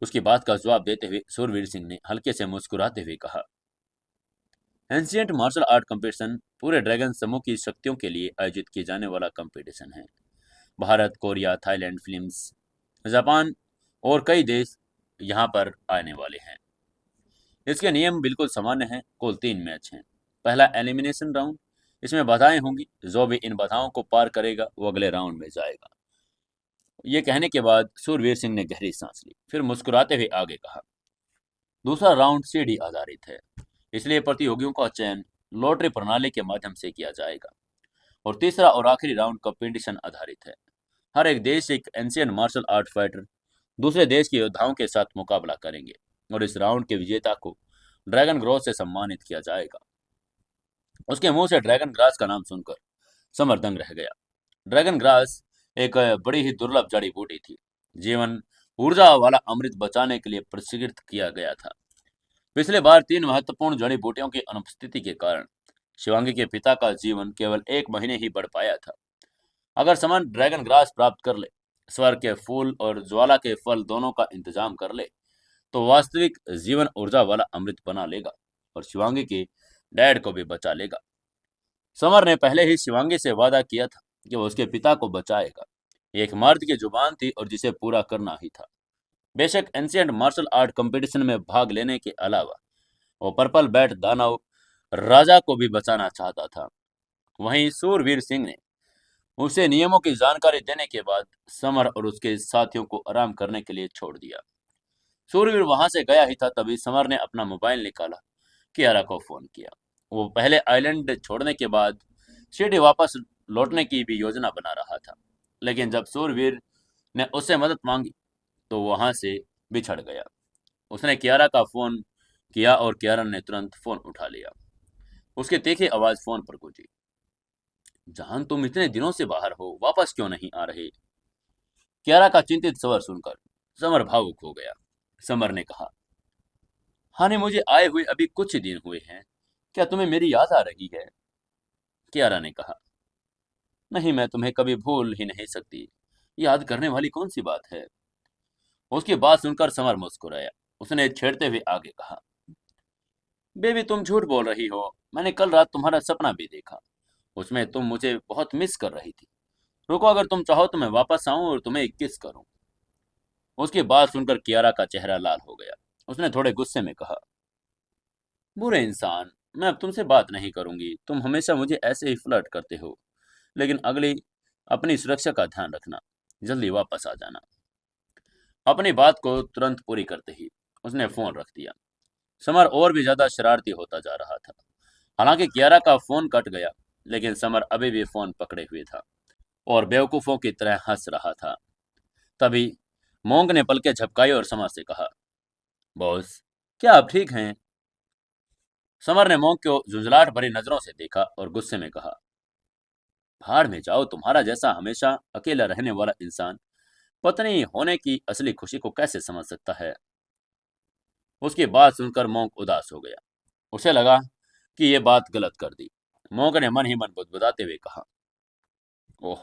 उसकी बात का जवाब देते हुए सूरवीर सिंह ने हल्के से मुस्कुराते हुए कहा, एंशिएंट मार्शल आर्ट कंपटीशन पूरे ड्रैगन समूह की शक्तियों के लिए आयोजित किए जाने वाला कंपटीशन है। Bharat, Korea, Thailand, Philippines, Japan और कई देश यहाँ पर आने वाले हैं। इसके नियम बिल्कुल सामान्य हैं। कुल 3 मैच हैं। पहला एलिमिनेशन राउंड। इसमें बाधाएं होंगी। जो भी इन बाधाओं को पार करेगा वो अगले राउंड में जाएगा। ये कहने के बाद सूरवीर सिंह ने गहरी सांस ली, फिर मुस्कुराते हुए आगे कहा, दूसरा राउंड सीढ़ी आधारित है, इसलिए प्रतियोगियों का चयन लॉटरी प्रणाली के माध्यम से किया जाएगा। और तीसरा और आखिरी राउंड कंपटीशन आधारित है। हर एक देश एक एंशिएंट मार्शल आर्ट फाइटर दूसरे देश के योद्धाओं के साथ मुकाबला करेंगे और इस राउंड के विजेता को ड्रैगन ग्रोथ से सम्मानित किया जाएगा। उसके मुंह से ड्रैगन ग्रास का नाम सुनकर समर दंग रह गया। ड्रैगन ग्रास एक बड़ी ही दुर्लभ जड़ी बूटी थी। जीवन ऊर्जा वाला अमृत बचाने के लिए प्रशिक्षित किया गया था। पिछले बार 3 महत्वपूर्ण जड़ी बूटियों की अनुपस्थिति के कारण शिवांगी के पिता का जीवन केवल 1 महीने ही बढ़ पाया था। अगर समन ड्रैगन ग्रास प्राप्त कर ले, स्वर्ग के फूल और ज्वाला के फल दोनों का इंतजाम कर ले, तो वास्तविक जीवन ऊर्जा वाला अमृत बना लेगा और शिवांगी के डैड को भी बचा लेगा। समर ने पहले ही शिवांगी से वादा किया था कि वो उसके पिता को बचाएगा। ये एक मर्द की जुबान थी और जिसे पूरा करना ही था। बेशक एंशिएंट मार्शल आर्ट कंपटीशन में भाग लेने के अलावा वो पर्पल बैट दानव राजा को भी बचाना चाहता था। वहीं सूरवीर सिंह ने उसे नियमों की जानकारी देने के बाद समर और उसके साथियों को आराम करने के लिए छोड़ दिया। सूरवीर वहां से गया ही था, तभी समर ने अपना मोबाइल निकाला, कियारा को फोन किया। वो पहले आइलैंड छोड़ने के बाद सीढ़ी वापस लौटने की भी योजना बना रहा था, लेकिन जब सूरवीर ने उससे मदद मांगी तो वहां से बिछड़ गया। उसने कियारा का फोन किया और कियारा ने तुरंत फोन उठा लिया। उसकी तीखी आवाज फोन पर गूंजी, जहान तुम इतने दिनों से बाहर हो, वापस क्यों नहीं आ रहे? कियारा का चिंतित स्वर सुनकर समर भावुक हो गया। समर ने कहा, हानि मुझे आए हुए अभी कुछ ही दिन हुए हैं, क्या तुम्हें मेरी याद आ रही है? कियारा ने कहा, नहीं, मैं तुम्हें कभी भूल ही नहीं सकती, याद करने वाली कौन सी बात है? उसकी बात सुनकर समर मुस्कुराया। उसने छेड़ते हुए आगे कहा, बेबी तुम झूठ बोल रही हो, मैंने कल रात तुम्हारा सपना भी देखा, उसमें तुम मुझे बहुत मिस कर रही थी। रुको, अगर तुम चाहो तो मैं वापस आऊं और तुम्हें एक किस करूं। उसकी बात सुनकर कियारा का चेहरा लाल हो गया। उसने थोड़े गुस्से में कहा, बुरे इंसान, मैं अब तुमसे बात नहीं करूंगी, तुम हमेशा मुझे ऐसे ही फ्लर्ट करते हो। लेकिन अगली अपनी सुरक्षा का ध्यान रखना, जल्दी वापस आ जाना। अपनी बात को तुरंत पूरी करते ही उसने फोन रख दिया। समर और भी ज्यादा शरारती होता जा रहा था। हालांकि कियारा का फोन कट गया, लेकिन समर अभी भी फोन पकड़े हुए था और बेवकूफों की तरह हंस रहा था। तभी मोंग ने पलकें झपकाई और समर से कहा, बॉस, क्या आप ठीक हैं? समर ने मोंग को झुंझलाहट भरी नजरों से देखा और गुस्से में कहा, भाड़ में जाओ, तुम्हारा जैसा हमेशा अकेला रहने वाला इंसान पत्नी होने की असली खुशी को कैसे समझ सकता है? उसकी बात सुनकर मोंग उदास हो गया। उसे लगा कि ये बात गलत कर दी। मोंग ने मन ही मन बुदबुदाते हुए कहा, ओह,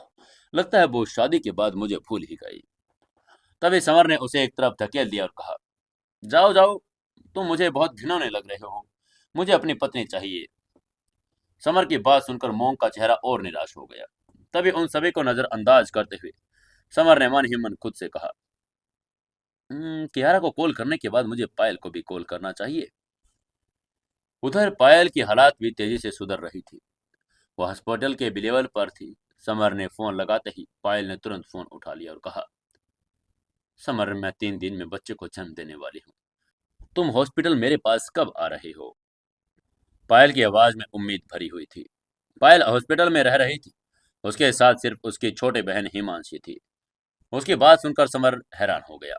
लगता है वो शादी के बाद मुझे भूल ही गई। तभी समर ने उसे एक तरफ धकेल दिया और कहा, जाओ जाओ, तुम मुझे बहुत घिनौने लग रहे हो, मुझे अपनी पत्नी चाहिए। समर की बात सुनकर मोंग का चेहरा और निराश हो गया। तभी उन सभी को नजरअंदाज करते हुए समर ने मन ही मन खुद से कहा, कियारा को कॉल करने के बाद मुझे पायल को भी कॉल करना चाहिए। उधर पायल की हालात भी तेजी से सुधर रही थी। वह हॉस्पिटल के बिलेवल पर थी। समर ने फोन लगाते ही पायल ने तुरंत फोन उठा लिया और कहा, समर, मैं 3 दिन में बच्चे को जन्म देने वाली हूँ, तुम हॉस्पिटल मेरे पास कब आ रहे हो? पायल की आवाज में उम्मीद भरी हुई थी। पायल हॉस्पिटल में रह रही थी। उसके साथ सिर्फ उसकी छोटी बहन हिमांशी थी। उसकी बात सुनकर समर हैरान हो गया।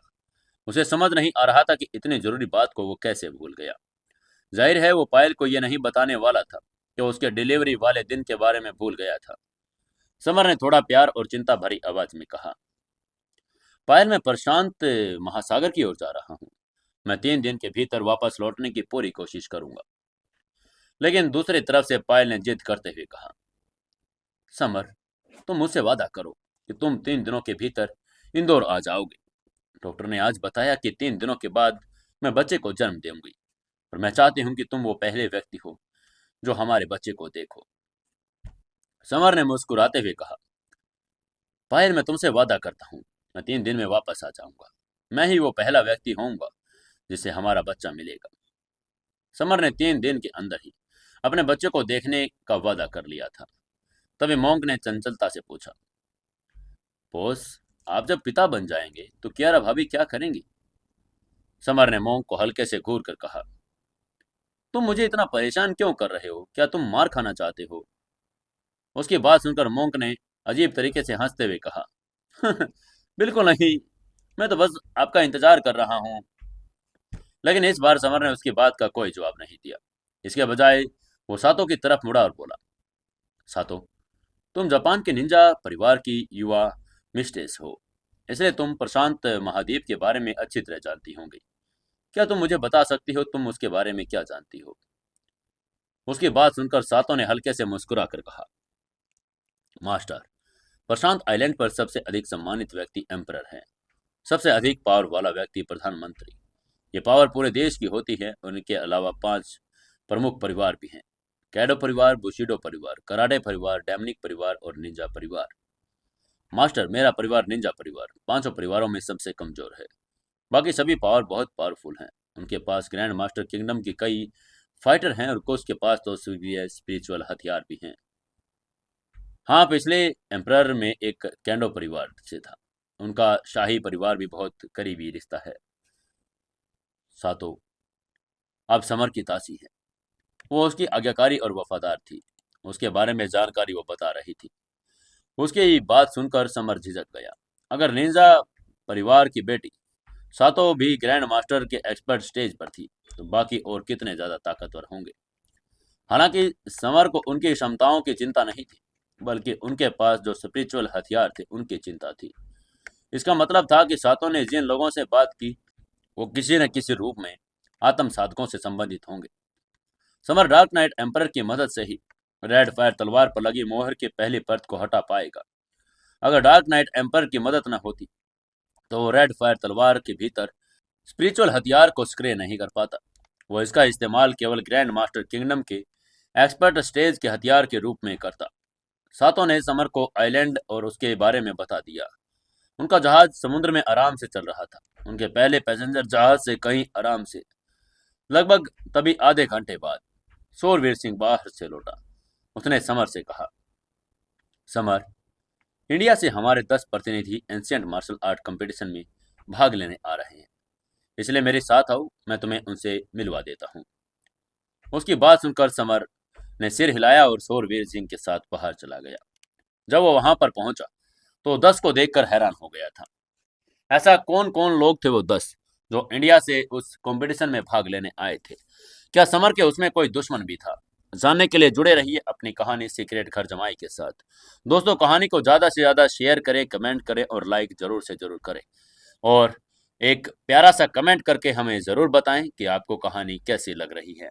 उसे समझ नहीं आ रहा था कि इतनी जरूरी बात को वो कैसे भूल गया। जाहिर है वो पायल को यह नहीं बताने वाला था कि उसके डिलीवरी वाले दिन के बारे में भूल गया था। समर ने थोड़ा प्यार और चिंता भरी आवाज में कहा, पायल, मैं प्रशांत महासागर की ओर जा रहा हूँ। मैं 3 दिन के भीतर वापस लौटने की पूरी कोशिश करूंगा। लेकिन दूसरी तरफ से पायल ने जिद करते हुए कहा, समर, तुम मुझसे वादा करो कि तुम 3 दिनों के भीतर इंदौर आ जाओगे। डॉक्टर ने आज बताया कि 3 दिनों के बाद मैं बच्चे को जन्म दूंगी, और मैं चाहती हूँ कि तुम वो पहले व्यक्ति हो जो हमारे बच्चे को देखो। समर ने मुस्कुराते हुए कहा, पायल, मैं तुमसे वादा करता हूँ, मैं 3 दिन में वापस आ जाऊंगा। मैं ही वो पहला व्यक्ति होऊंगा जिससे हमारा बच्चा मिलेगा। समर ने 3 दिन के अंदर ही अपने बच्चे को देखने का वादा कर लिया था। तभी मोंक ने चंचलता से पूछा, बॉस, आप जब पिता बन जाएंगे तो कियारा भाभी क्या करेंगी? समर ने मोंक को हल्के से घूर कर कहा, तुम मुझे इतना परेशान क्यों कर रहे हो? क्या तुम मार खाना चाहते हो? उसकी बात सुनकर मोंक ने अजीब तरीके से हंसते हुए कहा, बिल्कुल नहीं, मैं तो बस आपका इंतजार कर रहा हूँ। लेकिन इस बार समर ने उसकी बात का कोई जवाब नहीं दिया। इसके बजाय वो सातो की तरफ मुड़ा और बोला, सातो, तुम जापान के निंजा परिवार की युवा मिस्ट्रेस हो, इसलिए तुम प्रशांत महाद्वीप के बारे में अच्छी तरह जानती होंगी। क्या तुम मुझे बता सकती हो तुम उसके बारे में क्या जानती हो? उसकी बात सुनकर सातो ने हल्के से मुस्कुरा कर कहा, मास्टर, प्रशांत आइलैंड पर सबसे अधिक सम्मानित व्यक्ति एम्परर है। सबसे अधिक पावर वाला व्यक्ति प्रधानमंत्री। ये पावर पूरे देश की होती है और इनके अलावा 5 प्रमुख परिवार भी हैं। कैडो परिवार, बुशिडो परिवार, कराडे परिवार, डैमनिक परिवार और निंजा परिवार। मास्टर, मेरा परिवार निंजा परिवार 5 परिवारों में सबसे कमजोर है। बाकी सभी पावर बहुत पावरफुल हैं। उनके पास ग्रैंड मास्टर किंगडम की कई फाइटर हैं और कुछ के पास तो स्पिरिचुअल हथियार भी हैं। हाँ, पिछले एम्परर में एक कैंडो परिवार से था। उनका शाही परिवार भी बहुत करीबी रिश्ता है। सातो अब समर की तासी है। वो उसकी आज्ञाकारी और वफादार थी। उसके बारे में जानकारी वो बता रही थी। उसकी ये बात सुनकर समर झिझक गया। अगर निंजा परिवार की बेटी सातो भी ग्रैंड मास्टर के एक्सपर्ट स्टेज पर थी, तो बाकी और कितने ज्यादा ताकतवर होंगे। हालांकि समर को उनकी क्षमताओं की चिंता नहीं थी, बल्कि उनके पास जो स्पिरिचुअल हथियार थे उनकी चिंता थी। इसका मतलब था कि सातों ने जिन लोगों से बात की वो किसी न किसी रूप में आत्म साधकों से संबंधित होंगे। समर डार्क नाइट एम्पर की मदद से ही रेड फायर तलवार पर लगी मोहर की पहली परत को हटा पाएगा। अगर डार्क नाइट एम्पर की मदद न होती तो वो रेड फायर तलवार के भीतर स्पिरिचुअल हथियार को सक्रिय नहीं कर पाता। वो इसका इस्तेमाल केवल ग्रैंड मास्टर किंगडम के एक्सपर्ट स्टेज के हथियार के रूप में करता। सातों ने समर को आइलैंड और उसके बारे में बता दिया। उनका जहाज समुद्र में आराम से चल रहा था। उनके पहले पैसेंजर जहाज से कहीं आराम से। लगभग तभी आधे घंटे बाद शूरवीर सिंह बाहर से लौटा। उसने समर से कहा, समर, इंडिया से हमारे 10 प्रतिनिधि एंशिएंट मार्शल आर्ट कंपटीशन में भाग लेने आ रहे हैं, इसलिए मेरे साथ आओ, मैं तुम्हें उनसे मिलवा देता हूँ। उसकी बात सुनकर समर ने सिर हिलाया और शूरवीर सिंह के साथ बाहर चला गया। जब वो वहां पर पहुंचा तो 10 को देखकर हैरान हो गया था। ऐसा कौन कौन लोग थे वो 10 जो इंडिया से उस कंपटीशन में भाग लेने आए थे? क्या समर के उसमें कोई दुश्मन भी था? जानने के लिए जुड़े रहिए अपनी कहानी सीक्रेट घर जमाई के साथ। दोस्तों, कहानी को ज़्यादा से ज़्यादा शेयर करें, कमेंट करें और लाइक ज़रूर से ज़रूर करें। और एक प्यारा सा कमेंट करके हमें ज़रूर बताएं कि आपको कहानी कैसी लग रही है।